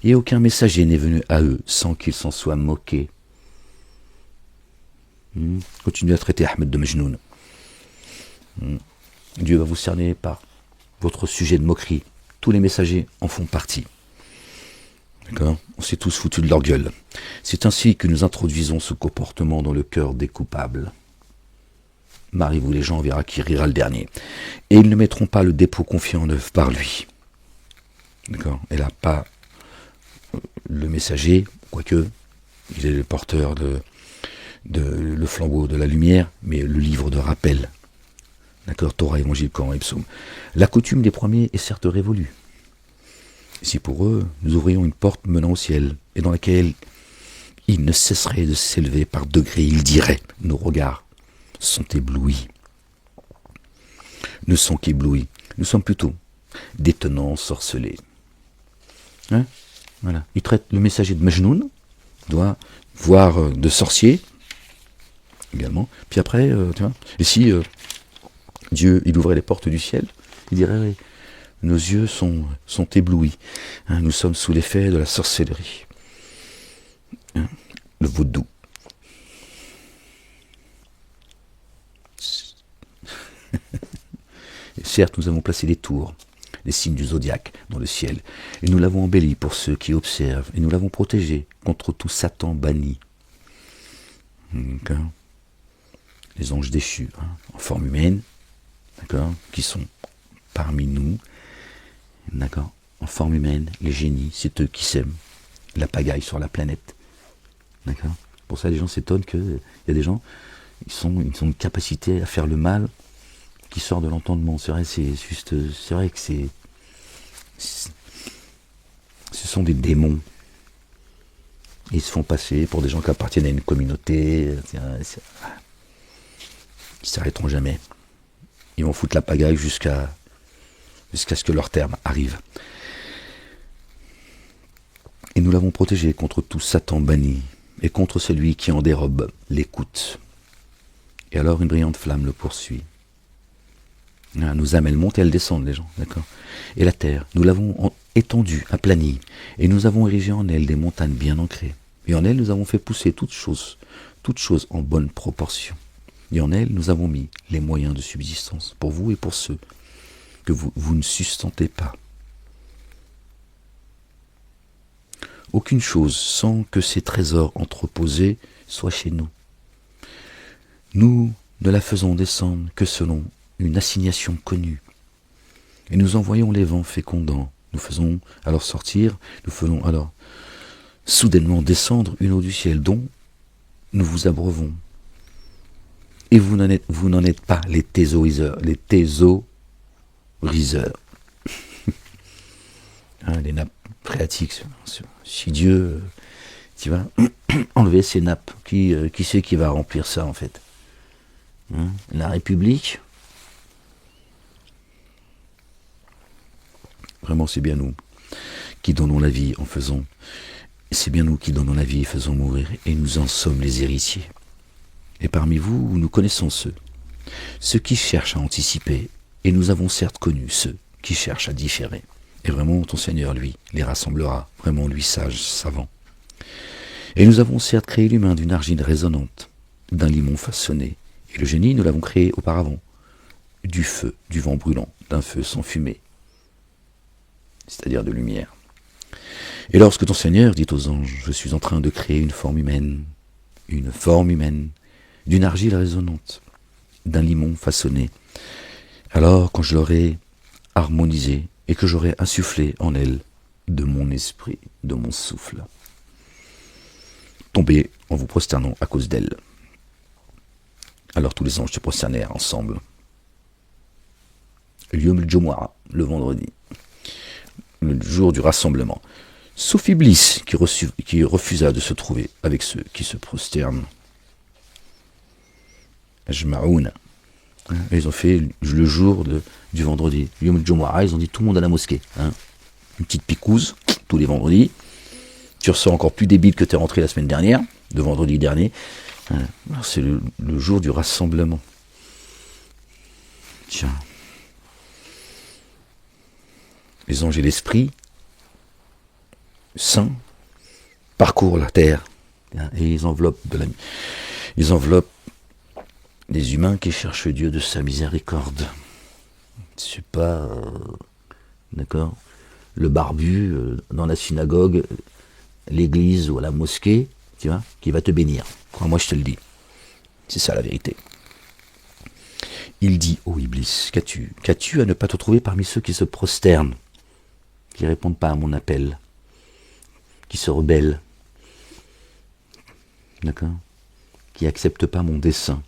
Et aucun messager n'est venu à eux sans qu'ils s'en soient moqués. Continuez à traiter Ahmed de Majnoun. Dieu va vous cerner par votre sujet de moquerie. Tous les messagers en font partie. D'accord? On s'est tous foutus de leur gueule. C'est ainsi que nous introduisons ce comportement dans le cœur des coupables. Mariez-vous les gens, on verra qui rira le dernier. Et ils ne mettront pas le dépôt confié en œuvre par lui. D'accord? Et là, pas le messager, quoique il est le porteur de le flambeau de la lumière, mais le livre de rappel. D'accord? Torah, Évangile, Coran et Psaume. La coutume des premiers est certes révolue. Si pour eux, nous ouvrions une porte menant au ciel, et dans laquelle ils ne cesseraient de s'élever par degrés, ils diraient, nos regards sont éblouis. Ne sont qu'éblouis. Nous sommes plutôt des tenants sorcelés. Hein? Voilà. Il traite le messager de Majnoun, doit voir de sorcier, également. Puis après, tu vois, et si Dieu, il ouvrait les portes du ciel, il dirait, oui, nos yeux sont éblouis. Hein, nous sommes sous l'effet de la sorcellerie. Hein, le vaudou. Certes, nous avons placé des tours, les signes du zodiaque dans le ciel, et nous l'avons embelli pour ceux qui observent, et nous l'avons protégé contre tout Satan banni. D'accord? Les anges déchus, hein, en forme humaine, d'accord, qui sont parmi nous, d'accord, en forme humaine, les génies, c'est eux qui sèment la pagaille sur la planète. D'accord? Pour ça, les gens s'étonnent qu'il y a des gens, ils ont une capacité à faire le mal qui sort de l'entendement. C'est vrai, c'est vrai que ce sont des démons. Ils se font passer pour des gens qui appartiennent à une communauté. Ils s'arrêteront jamais. Ils vont foutre la pagaille jusqu'à ce que leur terme arrive. Et nous l'avons protégé contre tout Satan banni, et contre celui qui en dérobe l'écoute. Et alors une brillante flamme le poursuit. Nos âmes, elles montent et elles descendent, les gens, d'accord? Et la terre, nous l'avons étendue, aplanie, et nous avons érigé en elle des montagnes bien ancrées. Et en elle, nous avons fait pousser toutes choses en bonne proportion. Et en elle, nous avons mis les moyens de subsistance pour vous et pour ceux que vous ne sustentez pas. Aucune chose sans que ces trésors entreposés soient chez nous. Nous ne la faisons descendre que selon une assignation connue. Et nous envoyons les vents fécondants. Nous faisons alors soudainement descendre une eau du ciel dont nous vous abreuvons. Et vous n'en êtes pas les thésauriseurs. Les thésauriseurs. Hein, les nappes phréatiques. Si Dieu, tu vois, enlever ces nappes, qui c'est qui va remplir ça en fait, hein? La République. Vraiment, c'est bien nous qui donnons la vie en faisant. C'est bien nous qui donnons la vie et faisons mourir, et nous en sommes les héritiers. Et parmi vous, nous connaissons ceux qui cherchent à anticiper, et nous avons certes connu ceux qui cherchent à différer. Et vraiment, ton Seigneur, lui, les rassemblera, vraiment, lui, sage, savant. Et nous avons certes créé l'humain d'une argile résonnante, d'un limon façonné, et le génie, nous l'avons créé auparavant, du feu, du vent brûlant, d'un feu sans fumée, c'est-à-dire de lumière. Et lorsque ton Seigneur dit aux anges, je suis en train de créer une forme humaine, d'une argile résonnante, d'un limon façonné, alors quand je l'aurai harmonisée et que j'aurai insufflé en elle de mon esprit, de mon souffle, tombez en vous prosternant à cause d'elle. Alors tous les anges se prosternèrent ensemble. Yom el-Jumu'ah, le vendredi, le jour du rassemblement. Sauf Iblis qui refusa de se trouver avec ceux qui se prosternent. Ajma'oun. Ils ont fait le jour du vendredi, Yom el-Jumu'ah, ils ont dit tout le monde à la mosquée. Hein. Une petite picouse, tous les vendredis. Tu ressors encore plus débile que tu es rentré la semaine dernière, de vendredi dernier. C'est le jour du rassemblement. Tiens. Les anges et l'esprit saint parcourent la terre et ils enveloppent les humains qui cherchent Dieu de sa miséricorde. C'est pas d'accord, le barbu dans la synagogue, l'église ou à la mosquée, tu vois, qui va te bénir. Moi je te le dis. C'est ça la vérité. Il dit, ô Iblis, qu'as-tu à ne pas te trouver parmi ceux qui se prosternent, qui ne répondent pas à mon appel, qui se rebellent, d'accord, qui n'acceptent pas mon dessein,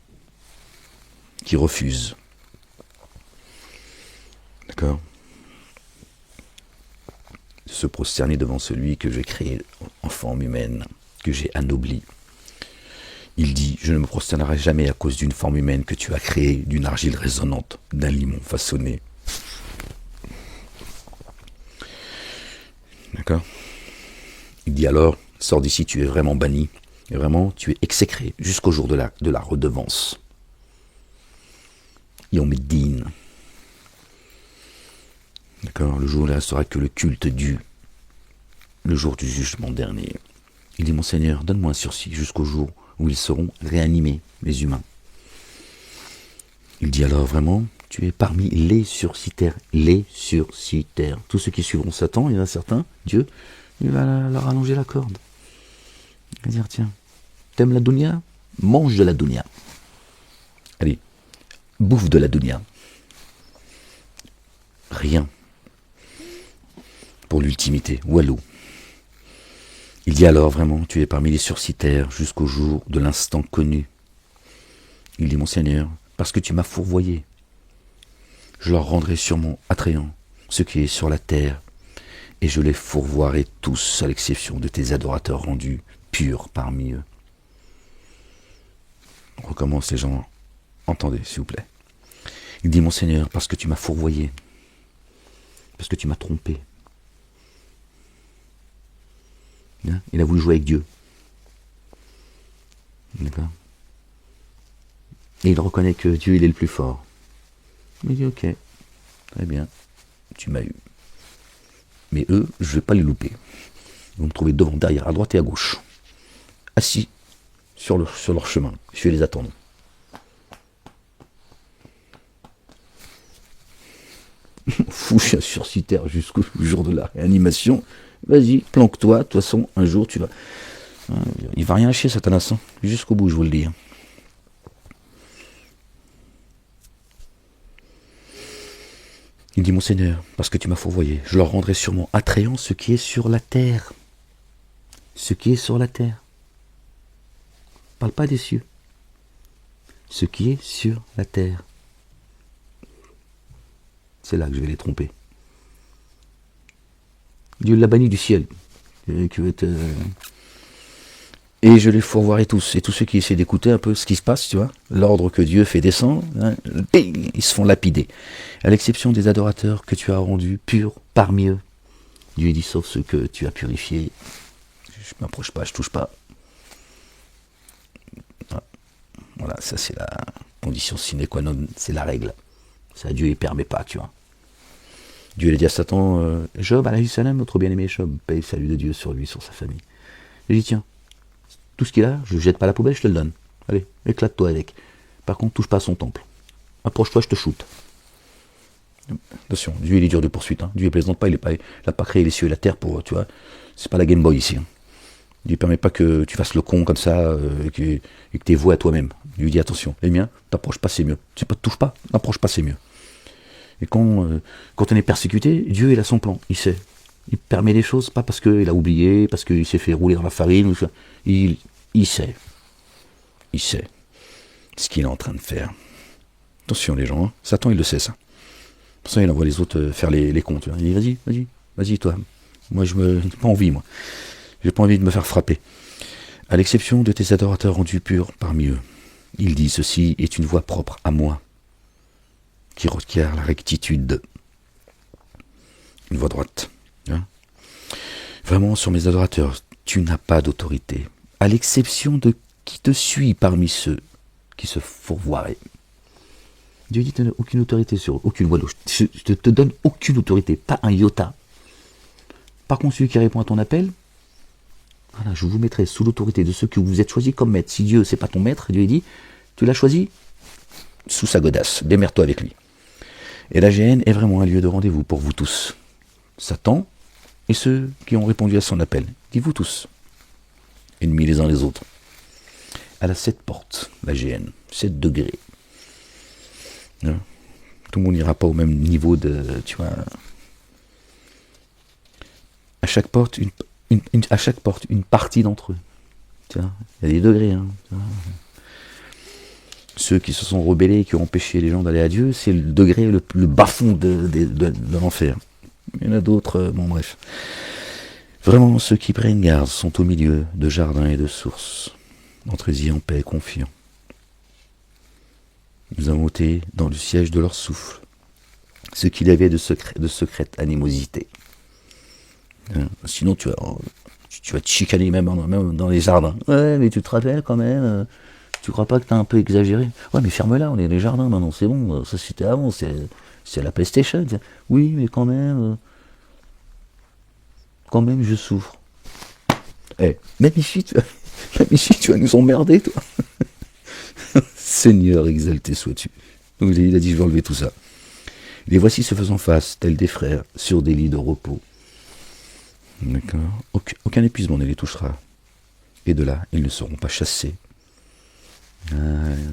qui refusent, d'accord, de se prosterner devant celui que j'ai créé en forme humaine, que j'ai anobli. Il dit, je ne me prosternerai jamais à cause d'une forme humaine que tu as créée, d'une argile résonnante, d'un limon façonné. D'accord ? Il dit alors, sors d'ici, tu es vraiment banni, et vraiment, tu es exécré jusqu'au jour de la redevance. Yom el-Din. D'accord ? Le jour où il ne restera que le culte dû, le jour du jugement dernier. Il dit, mon Seigneur, donne-moi un sursis jusqu'au jour où ils seront réanimés, les humains. Il dit alors vraiment, tu es parmi les sursitaires, tous ceux qui suivront Satan, il y en a certains, Dieu, il va leur allonger la corde. Il va dire, tiens, t'aimes la dunya ? Mange de la dunya. Allez, bouffe de la dunya. Rien pour l'ultimité, walou. Il dit alors vraiment, tu es parmi les sursitaires jusqu'au jour de l'instant connu. Il dit, mon Seigneur, parce que tu m'as fourvoyé, je leur rendrai sûrement attrayant ce qui est sur la terre, et je les fourvoierai tous, à l'exception de tes adorateurs rendus purs parmi eux. On recommence les gens, entendez s'il vous plaît. Il dit, mon Seigneur, parce que tu m'as fourvoyé, parce que tu m'as trompé. Il a voulu jouer avec Dieu. D'accord ? Et il reconnaît que Dieu, il est le plus fort. Il dit, ok, très bien, tu m'as eu. Mais eux, je ne vais pas les louper. Ils vont me trouver devant, derrière, à droite et à gauche. Assis sur leur chemin. Je vais les attendre. Fou, je suis sursitaire jusqu'au jour de la réanimation. Vas-y, planque-toi, de toute façon, un jour tu vas... Il va rien lâcher, Satanas, jusqu'au bout, je vous le dis. Il dit, mon Seigneur, parce que tu m'as fourvoyé, je leur rendrai sûrement attrayant ce qui est sur la terre. Ce qui est sur la terre. Parle pas des cieux. ce qui est sur la terre. C'est là que je vais les tromper. Dieu l'a banni du ciel. Et je les fourvoierai tous. Et tous ceux qui essaient d'écouter un peu ce qui se passe, tu vois, l'ordre que Dieu fait descendre, hein, ils se font lapider. À l'exception des adorateurs que tu as rendus purs parmi eux. Dieu dit, sauf ceux que tu as purifiés. Je ne m'approche pas, je ne touche pas. Voilà, ça c'est la condition sine qua non, c'est la règle. Ça, Dieu ne permet pas, tu vois. Dieu a dit à Satan, Job, alayhi salam, notre bien-aimé Job, paix et salut de Dieu sur lui, sur sa famille. Il dit, tiens, tout ce qu'il a, je le jette pas à la poubelle, je te le donne. Allez, éclate-toi avec. Par contre, touche pas à son temple. Approche-toi, je te shoot. Attention, Dieu il est dur de poursuite. Hein. Dieu il plaisante pas, il n'a pas créé les cieux et la terre pour, tu vois, c'est pas la Game Boy ici. Hein. Dieu ne permet pas que tu fasses le con comme ça et que tu es voué à toi-même. Dieu dit attention, les miens, t'approches pas, c'est mieux. Tu ne touches pas, n'approche pas, c'est mieux. Et quand on est persécuté, Dieu il a son plan, il sait. Il permet les choses, pas parce qu'il a oublié, parce qu'il s'est fait rouler dans la farine. Il sait. Il sait ce qu'il est en train de faire. Attention les gens, hein. Satan il le sait ça. Pour ça il envoie les autres faire les cons. Tu vois. Il dit vas-y toi. Moi j'ai pas envie moi. J'ai pas envie de me faire frapper. À l'exception de tes adorateurs rendus purs parmi eux. Il dit ceci est une voie propre à moi, qui requiert la rectitude. Une voie droite. Hein. Vraiment sur mes adorateurs, tu n'as pas d'autorité. À l'exception de qui te suit parmi ceux qui se fourvoieraient. Dieu dit tu n'as aucune autorité sur aucune voie. Je te donne aucune autorité, pas un iota. Par contre, celui qui répond à ton appel, voilà, je vous mettrai sous l'autorité de ceux que vous êtes choisis comme maître. Si Dieu, c'est pas ton maître, Dieu dit, tu l'as choisi sous sa godasse, démerde-toi avec lui. Et la GN est vraiment un lieu de rendez-vous pour vous tous. Satan et ceux qui ont répondu à son appel. Dis-vous tous, ennemis les uns les autres. Elle a 7 portes, la GN, 7 degrés. Hein? Tout le monde n'ira pas au même niveau de, tu vois. À chaque porte, une partie d'entre eux. Tu vois, il y a des degrés. Hein, ceux qui se sont rebellés, qui ont empêché les gens d'aller à Dieu, c'est le degré le bas-fond de l'enfer. Il y en a d'autres, bon bref. Vraiment, ceux qui prennent garde sont au milieu de jardins et de sources. Entrez-y en paix, confiants. Nous avons été dans le siège de leur souffle, ce qu'il y avait de secrète animosité. Hein, sinon, tu vas te chicaner même dans les jardins. Ouais, mais tu te rappelles quand même, tu crois pas que t'as un peu exagéré? Ouais, mais ferme-la, on est dans les jardins maintenant, c'est bon, ça c'était avant, c'est la PlayStation. Oui, mais quand même, je souffre. Même ici, tu vas nous emmerder, toi. Seigneur, exalté sois-tu. Donc il a dit, je vais enlever tout ça. Les voici se faisant face, tels des frères, sur des lits de repos. D'accord. Aucun épuisement ne les touchera. Et de là, ils ne seront pas chassés.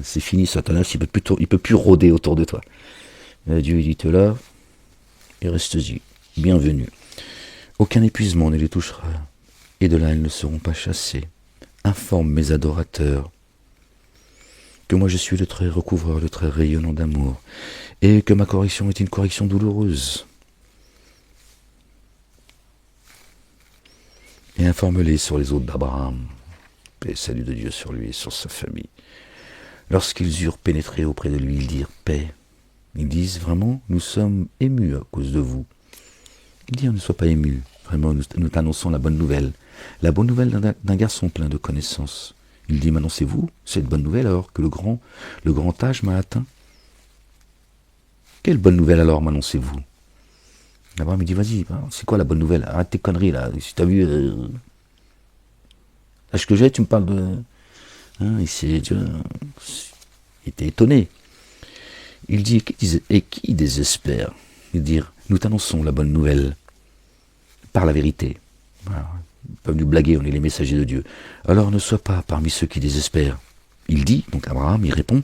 C'est fini, Satanas, il peut plus rôder autour de toi. Dieu, il dit, t'es là, et reste-y. Bienvenue. Aucun épuisement ne les touchera. Et de là, ils ne seront pas chassés. Informe mes adorateurs que moi je suis le trait recouvreur, le trait rayonnant d'amour, et que ma correction est une correction douloureuse. Et informe-les sur les hôtes d'Abraham, paix et salut de Dieu sur lui et sur sa famille. Lorsqu'ils eurent pénétré auprès de lui, ils dirent paix. Ils disent vraiment, nous sommes émus à cause de vous. Il dit, ne sois pas ému, vraiment, nous t'annonçons la bonne nouvelle d'un garçon plein de connaissances. Il dit, m'annoncez-vous cette bonne nouvelle alors que le grand âge m'a atteint? Quelle bonne nouvelle alors m'annoncez-vous? Abraham me dit, vas-y, c'est quoi la bonne nouvelle? Arrête tes conneries là, si t'as vu l'âge que j'ai, tu me parles de... Hein, il était étonné. Il dit, et qui désespère? Il dit, nous t'annonçons la bonne nouvelle par la vérité. Voilà. Ils peuvent nous blaguer, on est les messagers de Dieu. Alors ne sois pas parmi ceux qui désespèrent. Il dit, donc Abraham, il répond,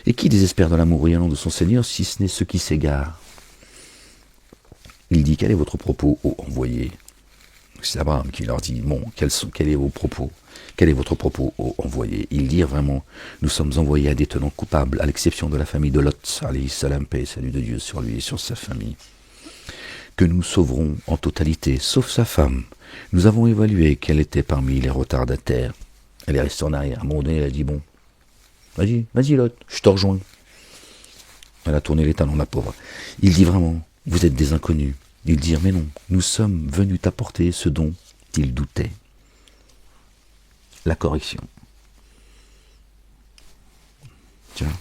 et qui désespère dans l'amour rayonnant de son Seigneur, si ce n'est ceux qui s'égarent? Il dit, quel est votre propos, ô envoyé? C'est Abraham qui leur dit, bon, quel est vos propos? Quel est votre propos, ô envoyé? Ils dirent vraiment, nous sommes envoyés à des tenants coupables, à l'exception de la famille de Lot, alayhi salam, paix et salut de Dieu sur lui et sur sa famille, que nous sauverons en totalité, sauf sa femme. Nous avons évalué qu'elle était parmi les retardataires. Elle est restée en arrière. À un moment donné, elle a dit, bon, vas-y Lot, je te rejoins. Elle a tourné les talons, la pauvre. Il dit vraiment, vous êtes des inconnus. Ils dirent, mais non, nous sommes venus t'apporter ce dont ils doutaient. La correction. Tiens.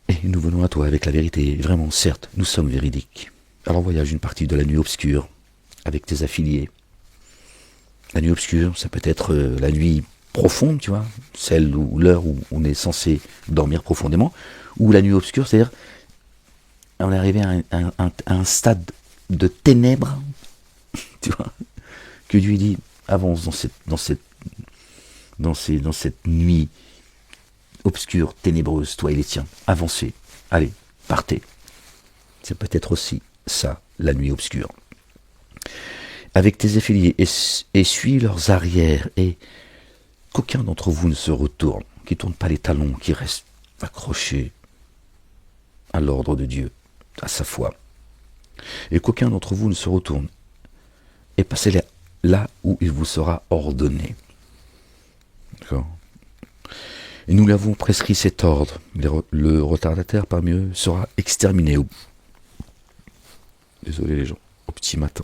Et nous venons à toi avec la vérité. Vraiment, certes, nous sommes véridiques. Alors voyage une partie de la nuit obscure avec tes affiliés. La nuit obscure, ça peut être la nuit profonde, tu vois, celle où l'heure où on est censé dormir profondément, ou la nuit obscure, c'est-à-dire on est arrivé à un stade de ténèbres, tu vois, que Dieu dit, avance dans cette nuit obscure, ténébreuse, toi et les tiens, avancez, allez, partez. C'est peut-être aussi ça, la nuit obscure. Avec tes affiliés, essuie leurs arrières, et qu'aucun d'entre vous ne se retourne, qui ne tourne pas les talons, qui reste accroché à l'ordre de Dieu, à sa foi. Et qu'aucun d'entre vous ne se retourne, et passez là où il vous sera ordonné. D'accord. Et nous l'avons prescrit cet ordre. Le retardataire parmi eux sera exterminé. Désolé les gens, au petit matin.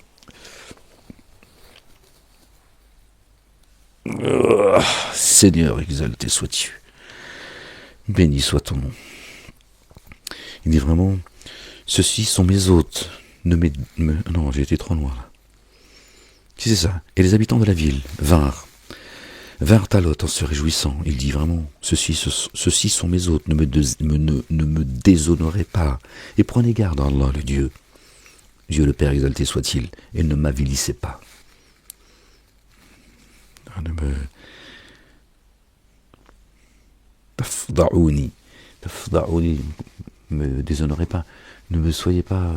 Seigneur, exalté sois-tu. Béni soit ton nom. Il dit vraiment, ceux-ci sont mes hôtes. Non, j'ai été trop loin là. Si c'est ça. Et les habitants de la ville vinrent à Lot en se réjouissant. Il dit vraiment, ceux-ci sont mes hôtes, ne me déshonorez pas. Et prenez garde à Allah, le Dieu. Dieu le Père exalté soit-il, et ne m'avilissez pas. Tafda'ouni, ne me déshonorez pas. Ne me soyez pas...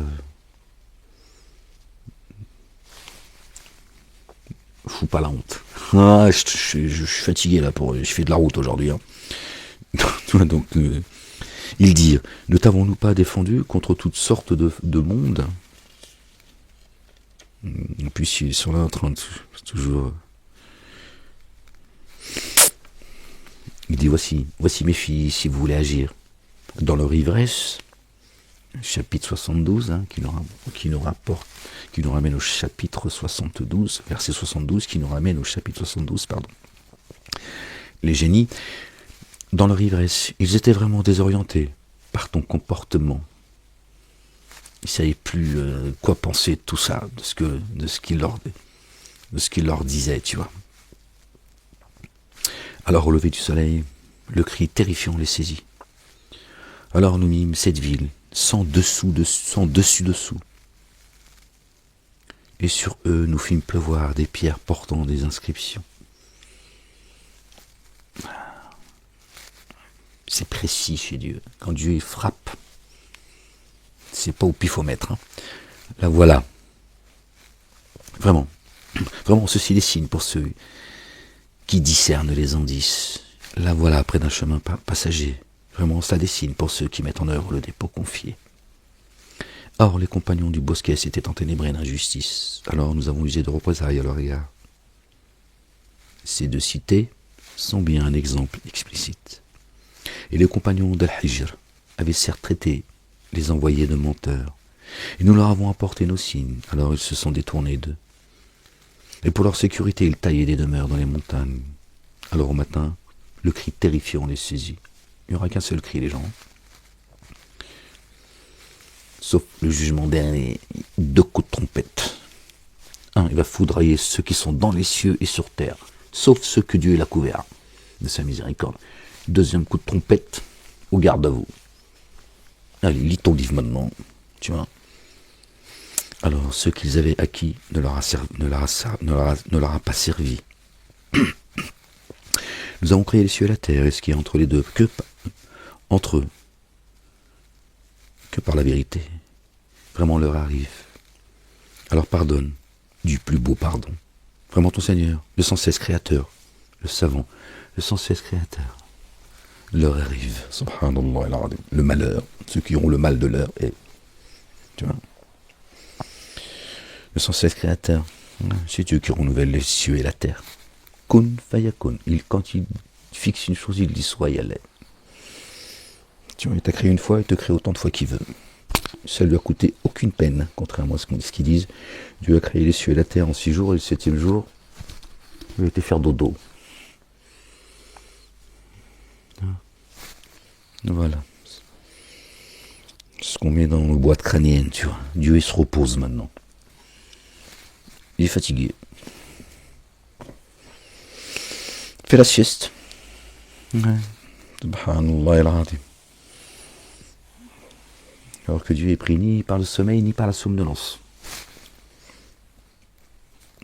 fous pas la honte. Ah, je suis fatigué là, je fais de la route aujourd'hui. Hein. Donc, ils dirent, ne t'avons-nous pas défendu contre toutes sortes de mondes? Et puis ils sont là en train de toujours... Il dit, voici mes filles, si vous voulez agir. Dans leur ivresse, chapitre 72, hein, qui nous ramène au chapitre 72, verset 72, qui nous ramène au chapitre 72, pardon. Les génies, dans leur ivresse, ils étaient vraiment désorientés par ton comportement. Ils ne savaient plus quoi penser de tout ça, de ce qu'il leur disait, tu vois. Alors au lever du soleil, le cri terrifiant les saisit. Alors nous mîmes cette ville, sans dessus-dessous. Et sur eux, nous fîmes pleuvoir des pierres portant des inscriptions. C'est précis chez Dieu. Quand Dieu il frappe, c'est pas au pifomètre. Hein. Là voilà. Vraiment, ceci est des signes pour ceux qui discernent les indices. Là voilà, près d'un chemin passager. Vraiment, ça dessine pour ceux qui mettent en œuvre le dépôt confié. Or, les compagnons du bosquet s'étaient enténébrés d'injustice. Alors nous avons usé de représailles à leur égard. Ces deux cités sont bien un exemple explicite. Et les compagnons d'Al-Hijr avaient certes traité les envoyés de menteurs. Et nous leur avons apporté nos signes. Alors ils se sont détournés d'eux. Et pour leur sécurité, ils taillaient des demeures dans les montagnes. Alors au matin, le cri terrifiant les saisit. Il n'y aura qu'un seul cri, les gens. Sauf le jugement dernier, 2 coups de trompette. Un, il va foudroyer ceux qui sont dans les cieux et sur terre, sauf ceux que Dieu l'a couverts de sa miséricorde. 2e coup de trompette, au garde à vous. Allez, lis ton livre maintenant, tu vois. Alors, ce qu'ils avaient acquis ne leur a pas servi. Nous avons créé les cieux et la terre, et ce qui est entre les deux, entre eux, que par la vérité. Vraiment leur arrive. Alors pardonne, du plus beau pardon. Vraiment ton Seigneur, le sans cesse créateur, le savant, le sans cesse créateur. L'heure arrive, subhanallah al-azim. Le malheur, ceux qui ont le mal de l'heure, et tu vois, le sans cesse créateur, c'est Dieu qui renouvelle les cieux et la terre. Kun fayakun, quand il fixe une chose, il dit soit y aller. Tu vois, il t'a créé une fois, il te crée autant de fois qu'il veut. Ça lui a coûté aucune peine, contrairement à ce qu'ils disent. Dieu a créé les cieux et la terre en 6 jours, et le 7e jour, il a été faire dodo. Voilà. C'est ce qu'on met dans nos boîtes crâniennes, tu vois. Dieu, il se repose maintenant. Il est fatigué. Fais la sieste. Subhanallah al-azim. Alors que Dieu est pris ni par le sommeil, ni par la somnolence.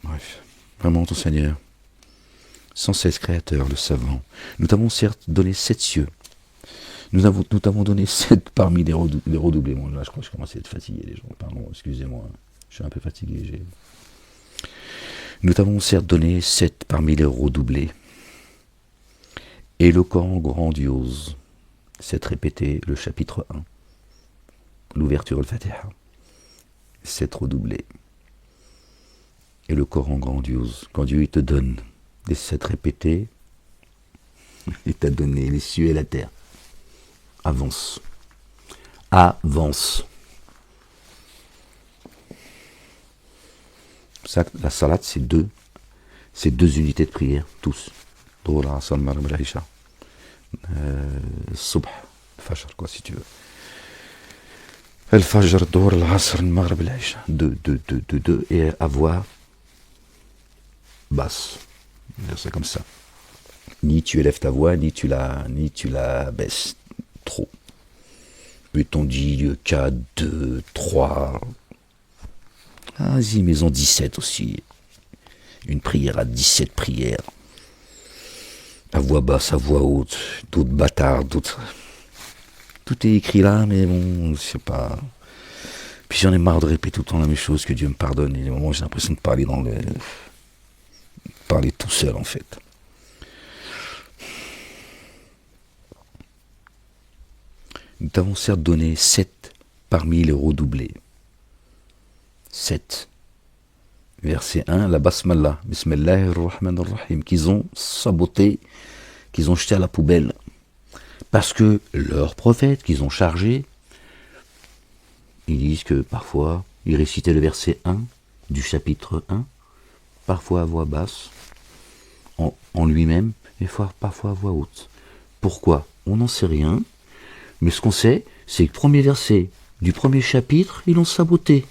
Bref, vraiment ton Seigneur, sans cesse créateur, le savant, nous t'avons certes donné 7 cieux. Nous t'avons donné 7 parmi les redoublés. Bon, là, je crois que je commence à être fatigué, les gens. Pardon, excusez-moi. Je suis un peu fatigué. Nous t'avons certes donné 7 parmi les redoublés. Éloquent, grandiose. 7 répété, le chapitre 1. L'ouverture al-Fatiha. 7 redoublés. Et le Coran grandiose. Quand Dieu il te donne les 7 répétés, il t'a donné les cieux et la terre. Avance. Avance. Ça, la salat, c'est 2 unités de prière, tous. Dhuhr, Asr, Maghrib, Isha. Subh, Fajr, quoi, si tu veux. Al-Fajr, Dhuhr, Asr, Maghrib, Isha. 2, et à voix basse. C'est comme ça. Ni tu élèves ta voix, ni tu la baisses trop. Mais on dit 4, 2, 3. Vas-y, mais en 17 aussi. Une prière à 17 prières. À voix basse, à voix haute. D'autres bâtards, d'autres. Tout est écrit là, mais bon, je sais pas. Puis j'en ai marre de répéter tout le temps la même chose, que Dieu me pardonne. Et des moments, j'ai l'impression de parler parler tout seul, en fait. Nous t'avons certes donné 7 parmi les redoublés. 7. Verset 1, la basmallah, bismillahirrahmanirrahim, qu'ils ont saboté, qu'ils ont jeté à la poubelle. Parce que leurs prophètes qu'ils ont chargés, ils disent que parfois, ils récitaient le verset 1 du chapitre 1, parfois à voix basse, en lui-même, et parfois à voix haute. Pourquoi? On n'en sait rien, mais ce qu'on sait, c'est que le premier verset du premier chapitre, ils l'ont saboté.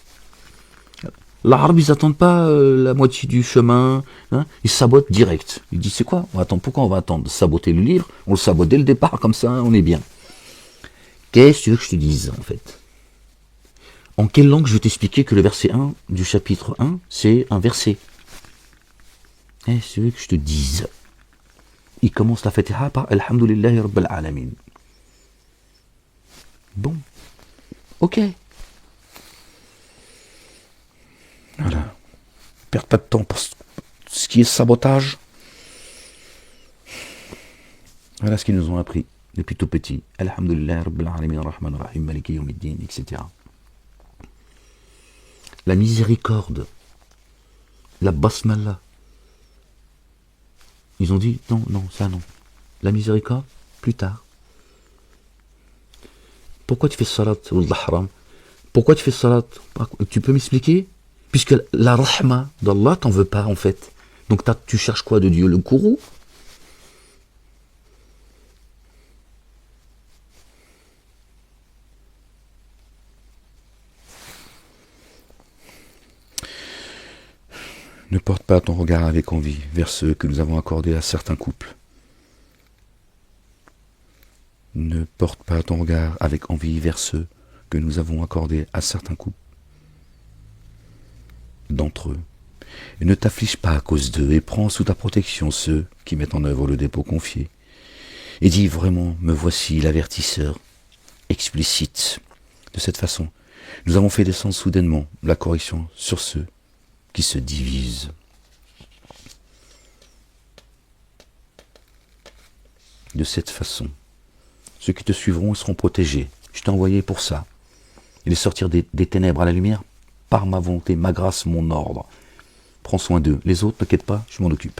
L'arabe, ils n'attendent pas la moitié du chemin, hein, ils sabotent direct. Ils disent, c'est quoi? Pourquoi on va attendre? Saboter le livre? On le sabote dès le départ, comme ça, on est bien. Qu'est-ce que tu veux que je te dise, en fait? En quelle langue je vais t'expliquer que le verset 1 du chapitre 1, c'est un verset? Qu'est-ce que tu veux que je te dise? Il commence la Fatiha par Alhamdulillahi Rabbil Alamin. Bon, ok. Voilà. Perds pas de temps pour ce qui est sabotage. Voilà ce qu'ils nous ont appris depuis tout petit. Alhamdulillah, Rabbil Alamin, Rahman, Rahim, Maliki, Yawmiddin, etc. La miséricorde, la basmala. Ils ont dit, non, ça non. La miséricorde, plus tard. Pourquoi tu fais salat ou l'ahram? Pourquoi tu fais salat? Tu peux m'expliquer? Puisque la rahma d'Allah, t'en veux pas en fait. Donc tu cherches quoi de Dieu? Le courroux? Ne porte pas ton regard avec envie vers ceux que nous avons accordés à certains couples. Ne porte pas ton regard avec envie vers ceux que nous avons accordés à certains couples d'entre eux. Et ne t'afflige pas à cause d'eux, et prends sous ta protection ceux qui mettent en œuvre le dépôt confié. Et dis vraiment, me voici l'avertisseur explicite. De cette façon, Nous avons fait descendre soudainement la correction sur ceux qui se divisent. De cette façon, ceux qui te suivront seront protégés. Je t'ai envoyé pour ça. Et de sortir des ténèbres à la lumière par ma volonté, ma grâce, mon ordre. Prends soin d'eux. Les autres, t'inquiète pas, je m'en occupe.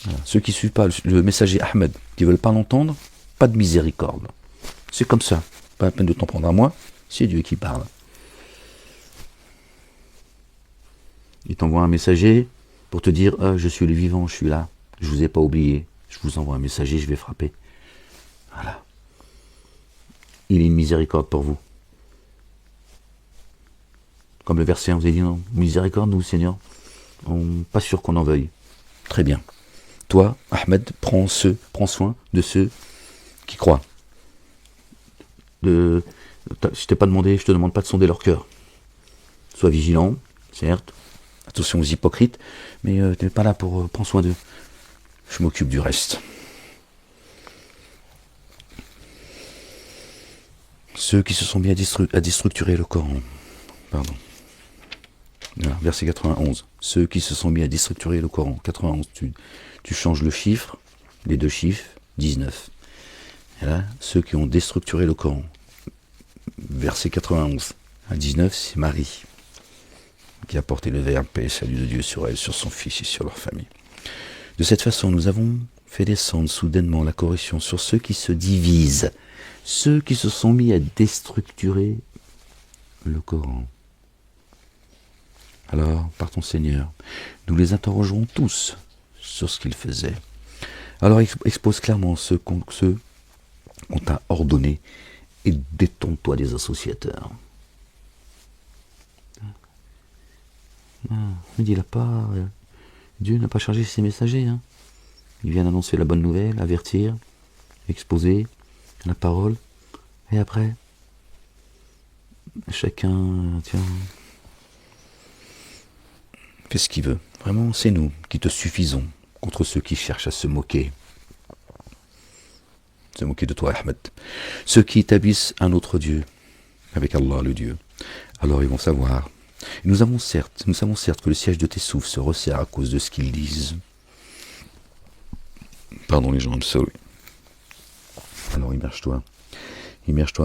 Voilà. Ceux qui ne suivent pas le messager Ahmed, qui ne veulent pas l'entendre, pas de miséricorde. C'est comme ça. Pas la peine de t'en prendre à moi, c'est Dieu qui parle. Il t'envoie un messager pour te dire je suis le vivant, je suis là, je ne vous ai pas oublié, je vous envoie un messager, je vais frapper. Voilà. Il est une miséricorde pour vous. Comme le verset, on vous a dit non, miséricorde, nous, Seigneur, pas sûr qu'on en veuille. Très bien. Toi, Ahmed, prends soin de ceux qui croient. Je t'ai pas demandé, je te demande pas de sonder leur cœur. Sois vigilant, certes. Attention aux hypocrites, mais tu n'es pas là pour prendre soin d'eux. Je m'occupe du reste. Ceux qui se sont mis à déstructurer le Coran. Pardon. Voilà, verset 91. Ceux qui se sont mis à déstructurer le Coran. 91. Tu changes le chiffre, les deux chiffres, 19. Et là, ceux qui ont déstructuré le Coran. Verset 91. À 19, c'est Marie qui a porté le verbe, paix et salut de Dieu sur elle, sur son fils et sur leur famille. De cette façon, nous avons fait descendre soudainement la correction sur ceux qui se divisent, ceux qui se sont mis à déstructurer le Coran. Alors, par ton Seigneur, nous les interrogerons tous sur ce qu'ils faisaient. Alors expose clairement ce qu'on t'a ordonné et détourne-toi des associateurs. Dieu n'a pas chargé ses messagers. Hein. Ils viennent annoncer la bonne nouvelle, avertir, exposer la parole. Et après, chacun fait ce qu'il veut. Vraiment, c'est nous qui te suffisons contre ceux qui cherchent à se moquer. Se moquer de toi, Ahmed. Ceux qui établissent un autre Dieu avec Allah, le Dieu. Alors ils vont savoir. Nous savons certes que le siège de tes souffles se resserre à cause de ce qu'ils disent. Pardon les gens, I'm sorry. Alors immerge-toi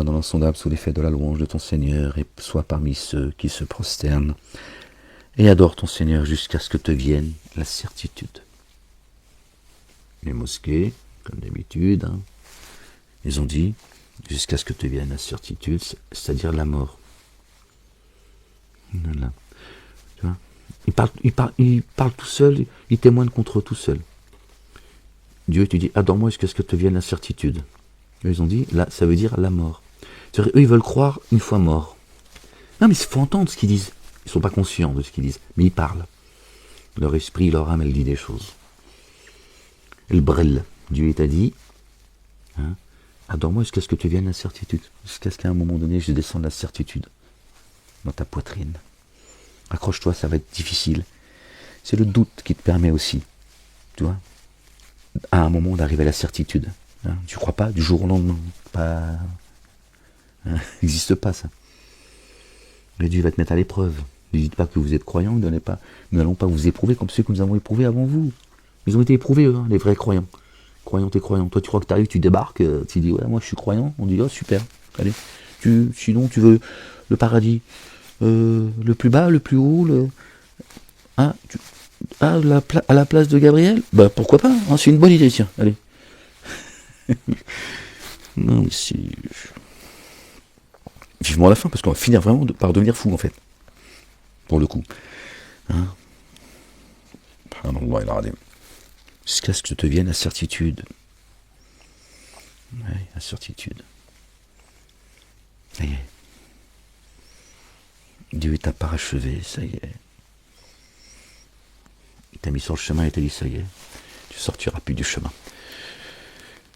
dans l'insondable sous l'effet de la louange de ton Seigneur et sois parmi ceux qui se prosternent et adore ton Seigneur jusqu'à ce que te vienne la certitude. Les mosquées, comme d'habitude, ils ont dit jusqu'à ce que te vienne la certitude, c'est-à-dire la mort. Voilà. Tu vois, il parle tout seul, il témoigne contre eux tout seul. Dieu te dit, adore-moi jusqu'à ce que te vienne la certitude. Ils ont dit, là, ça veut dire la mort. C'est-à-dire, eux, ils veulent croire une fois morts. Non, mais il faut entendre ce qu'ils disent. Ils ne sont pas conscients de ce qu'ils disent, mais ils parlent. Leur esprit, leur âme, elle dit des choses. Le brel, Dieu t'a dit, adore-moi jusqu'à ce que te vienne la certitude. Jusqu'à ce qu'à un moment donné, je descende la certitude dans ta poitrine. Accroche-toi, ça va être difficile. C'est le doute qui te permet aussi, tu vois, à un moment d'arriver à la certitude. Tu crois pas du jour au lendemain, pas, n'existe pas ça. Mais Dieu va te mettre à l'épreuve. Ne dites pas que vous êtes croyants, nous n'allons pas vous éprouver comme ceux que nous avons éprouvés avant vous. Ils ont été éprouvés, eux, les vrais croyants. Croyants et croyants. Toi, tu crois que tu arrives, tu débarques, tu dis, ouais, moi je suis croyant. On dit, oh super, allez. Sinon, tu veux le paradis. Le plus bas, le plus haut, à la place de Gabriel, bah pourquoi pas, c'est une bonne idée, tiens, allez. Non, mais si. Vivement à la fin, parce qu'on va finir vraiment par devenir fou, en fait. Pour le coup. Jusqu'à ce que te vienne la certitude. Ouais, la certitude. Ça y est. Dieu t'a parachevé, ça y est. Il t'a mis sur le chemin et t'a dit, ça y est, tu sortiras plus du chemin.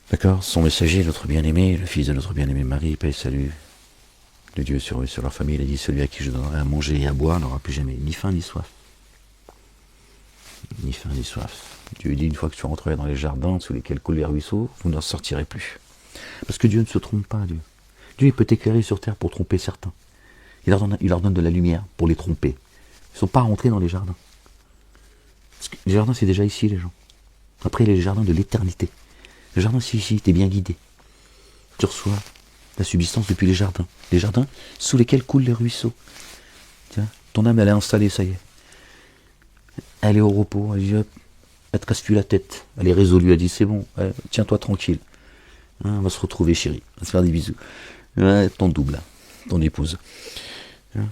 D'accord? Son messager, notre bien-aimé, le fils de notre bien-aimé Marie, paix et salut de Dieu sur eux, sur leur famille, il a dit, celui à qui je donnerai à manger et à boire n'aura plus jamais ni faim ni soif. Ni faim ni soif. Dieu dit, une fois que tu rentreras dans les jardins sous lesquels coulent les ruisseaux, vous n'en sortirez plus. Parce que Dieu ne se trompe pas, Dieu. Dieu il peut t'éclairer sur terre pour tromper certains. Il leur donne de la lumière pour les tromper. Ils ne sont pas rentrés dans les jardins. Parce que les jardins, c'est déjà ici, les gens. Après, il y a les jardins de l'éternité. Le jardin, c'est ici, t'es bien guidé. Tu reçois la subsistance depuis les jardins. Les jardins sous lesquels coulent les ruisseaux. Tiens, ton âme, elle est installée, ça y est. Elle est au repos, elle dit hop, elle te casse plus la tête. Elle est résolue, elle dit c'est bon, ouais, tiens-toi tranquille. Hein, on va se retrouver, chérie. On va se faire des bisous. Ouais, ton double, là, ton épouse. Hein.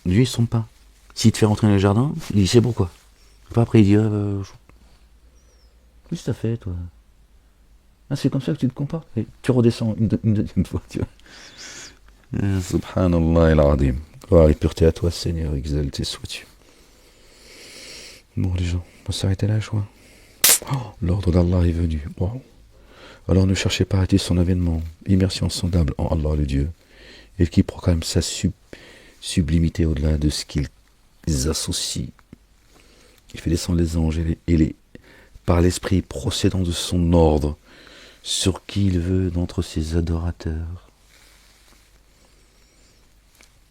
Lui, il ne sombre pas. S'il te fait rentrer dans le jardin, il dit c'est pourquoi. Pas après, il dit qu'est-ce que t'as fait, toi? Ah, c'est comme ça que tu te comportes. Et tu redescends une deuxième fois, tu vois. Subhanallah al-Azim. Gloire et pureté à toi, Seigneur, exalté sois-tu. Bon, les gens, on va s'arrêter là, je crois. Oh, l'ordre d'Allah est venu. Wow. Alors ne cherchez pas à arrêter son avènement. Immersion insondable en Allah le Dieu, et qui proclame sa sublimité au-delà de ce qu'il associe. Il fait descendre les anges par l'esprit procédant de son ordre sur qui il veut d'entre ses adorateurs.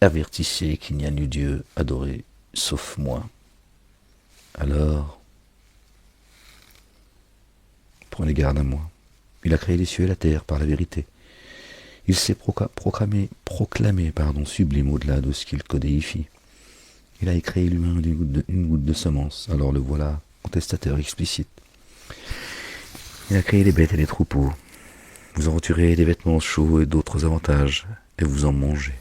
Avertissez qu'il n'y a nul Dieu adoré sauf moi. Alors, prenez garde à moi. Il a créé les cieux et la terre par la vérité. Il s'est proclamé sublime au-delà de ce qu'il codéifie. Il a créé l'humain d'une goutte de semence. Alors le voilà, contestateur explicite. Il a créé les bêtes et les troupeaux. Vous en retirez des vêtements chauds et d'autres avantages, et vous en mangez.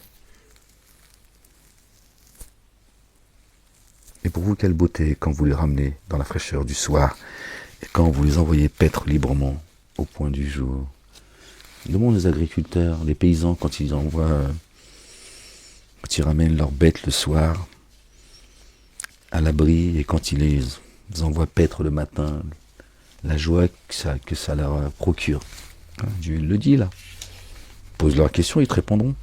Et pour vous, quelle beauté quand vous les ramenez dans la fraîcheur du soir, et quand vous les envoyez paître librement au point du jour. Demandez aux agriculteurs, les paysans, quand ils ramènent leurs bêtes le soir, à l'abri, et quand ils les envoient paître le matin, la joie que ça leur procure. Dieu le dit là. Pose leur question, ils te répondront.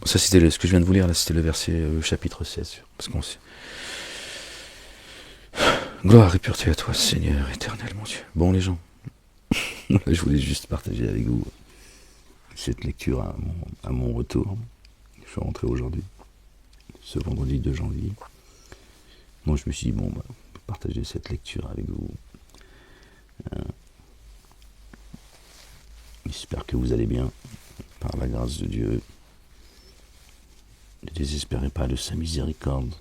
Bon, ça c'était ce que je viens de vous lire, là c'était le verset chapitre 16. Parce qu'on sait. Gloire et pureté à toi, Seigneur éternel, mon Dieu. Bon les gens, je voulais juste partager avec vous cette lecture à mon retour. Je suis rentré aujourd'hui, ce vendredi 2 janvier. Moi je me suis dit, bon, bah, partager cette lecture avec vous. J'espère que vous allez bien, par la grâce de Dieu. Ne désespérez pas de sa miséricorde.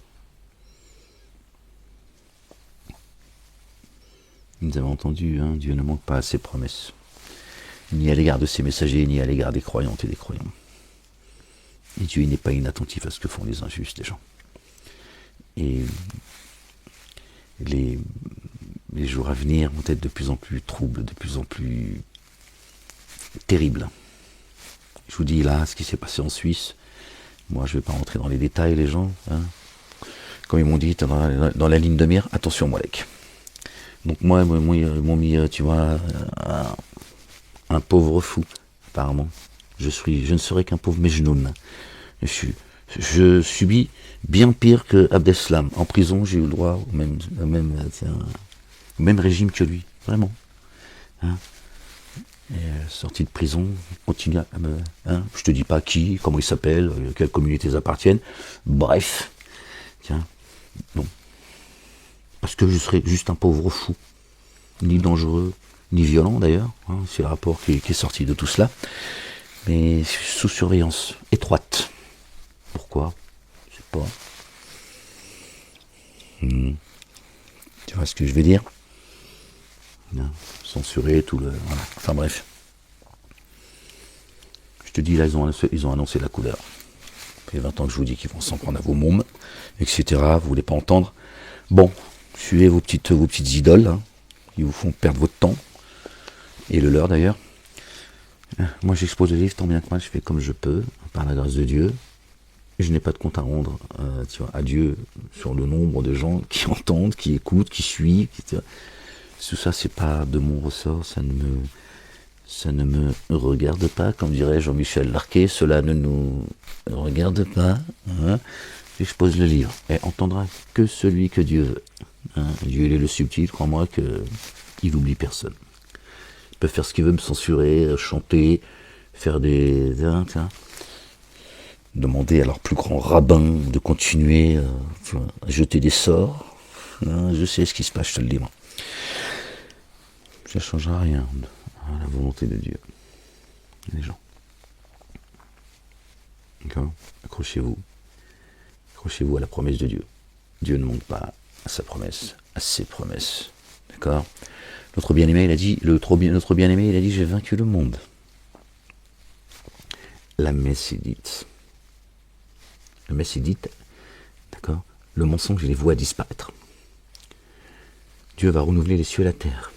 Vous avez entendu, hein, Dieu ne manque pas à ses promesses, ni à l'égard de ses messagers, ni à l'égard des croyantes et des croyants. Et Dieu n'est pas inattentif à ce que font les injustes, les gens. Et les jours à venir vont être de plus en plus troubles, de plus en plus terribles. Je vous dis là, ce qui s'est passé en Suisse, moi je ne vais pas rentrer dans les détails, les gens. Hein. Comme ils m'ont dit, dans la ligne de mire, attention Molek. Donc moi, ils m'ont mis, tu vois, un pauvre fou, apparemment. Je ne serai qu'un pauvre Mejnoun. Je subis bien pire que Abdeslam. En prison, j'ai eu le droit au même régime que lui, vraiment. Hein. Et, sorti de prison, continue à me... Hein, je te dis pas qui, comment il s'appelle, quelles communautés appartiennent. Bref. Tiens, bon. Parce que je serais juste un pauvre fou. Ni dangereux, ni violent d'ailleurs. Hein, c'est le rapport qui est sorti de tout cela. Mais sous surveillance étroite. Pourquoi? Je sais pas. Tu vois ce que je veux dire? Non, censurer tout le... Voilà. Enfin bref. Je te dis, là, ils ont annoncé la couleur. Ça fait 20 ans que je vous dis qu'ils vont s'en prendre à vos mômes, etc. Vous voulez pas entendre. Bon, suivez vos petites idoles, hein, qui vous font perdre votre temps. Et le leur d'ailleurs. Moi j'expose le livre tant bien que mal, je fais comme je peux, par la grâce de Dieu. Je n'ai pas de compte à rendre à Dieu sur le nombre de gens qui entendent, qui écoutent, qui suivent. Tout ça, c'est pas de mon ressort, ça ne me regarde pas, comme dirait Jean-Michel Larquet, cela ne nous regarde pas. Hein. J'expose le livre, et entendra que celui que Dieu veut. Hein. Dieu il est le subtil, crois-moi qu'il n'oublie personne. peuvent faire ce qu'ils veulent, me censurer, chanter, faire des... Tiens, demander à leur plus grand rabbin de continuer à jeter des sorts. Je sais ce qui se passe, je te le dis, moi. Ça ne changera rien à la volonté de Dieu. Les gens. D'accord ? Accrochez-vous. Accrochez-vous à la promesse de Dieu. Dieu ne manque pas à sa promesse, à ses promesses. D'accord ? Notre bien-aimé, il a dit, notre bien-aimé, il a dit, j'ai vaincu le monde. La messe est dite. La messe est dite, d'accord ? Le mensonge et les voies disparaître. Dieu va renouveler les cieux et la terre.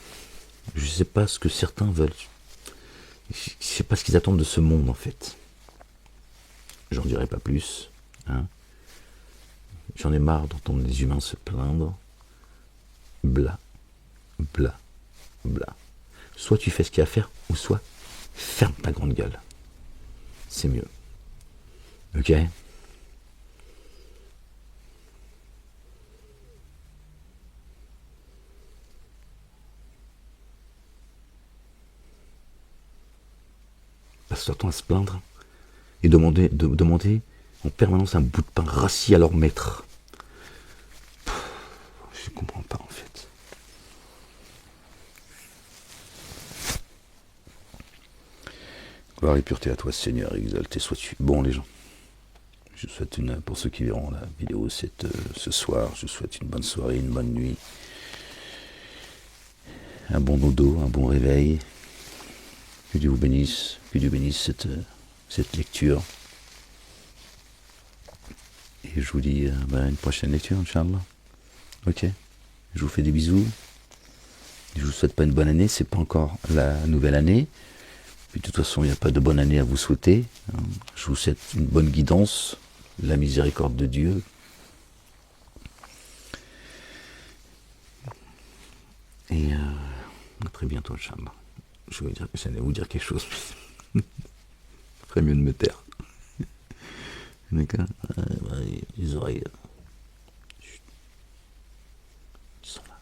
Je ne sais pas ce que certains veulent. Je ne sais pas ce qu'ils attendent de ce monde, en fait. J'en dirai pas plus. Hein. J'en ai marre d'entendre les humains se plaindre. Bla, bla, bla. Soit tu fais ce qu'il y a à faire, ou soit ferme ta grande gueule. C'est mieux. Ok ? Passe leur temps à se plaindre et demander en permanence un bout de pain rassis à leur maître. Je ne comprends pas en fait. Gloire et pureté à toi Seigneur, exalté sois-tu. Bon les gens, je souhaite pour ceux qui verront la vidéo ce soir, je souhaite une bonne soirée, une bonne nuit, un bon dodo, un bon réveil. Que Dieu vous bénisse, que Dieu bénisse cette lecture. Et je vous dis une prochaine lecture, Inch'Allah. Ok. Je vous fais des bisous. Je vous souhaite pas une bonne année, c'est pas encore la nouvelle année. Puis de toute façon, il n'y a pas de bonne année à vous souhaiter. Je vous souhaite une bonne guidance, la miséricorde de Dieu. Et à très bientôt, Inch'Allah. J'allais vous dire quelque chose. Ferait mieux de me taire. D'accord. Les oreilles. Chut. Ils sont là.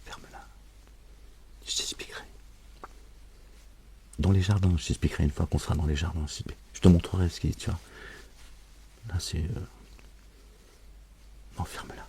Ferme-la. Je t'expliquerai. Dans les jardins, je t'expliquerai une fois qu'on sera dans les jardins. Je te montrerai ce qui est, tu vois. Là, c'est... Non, ferme-la.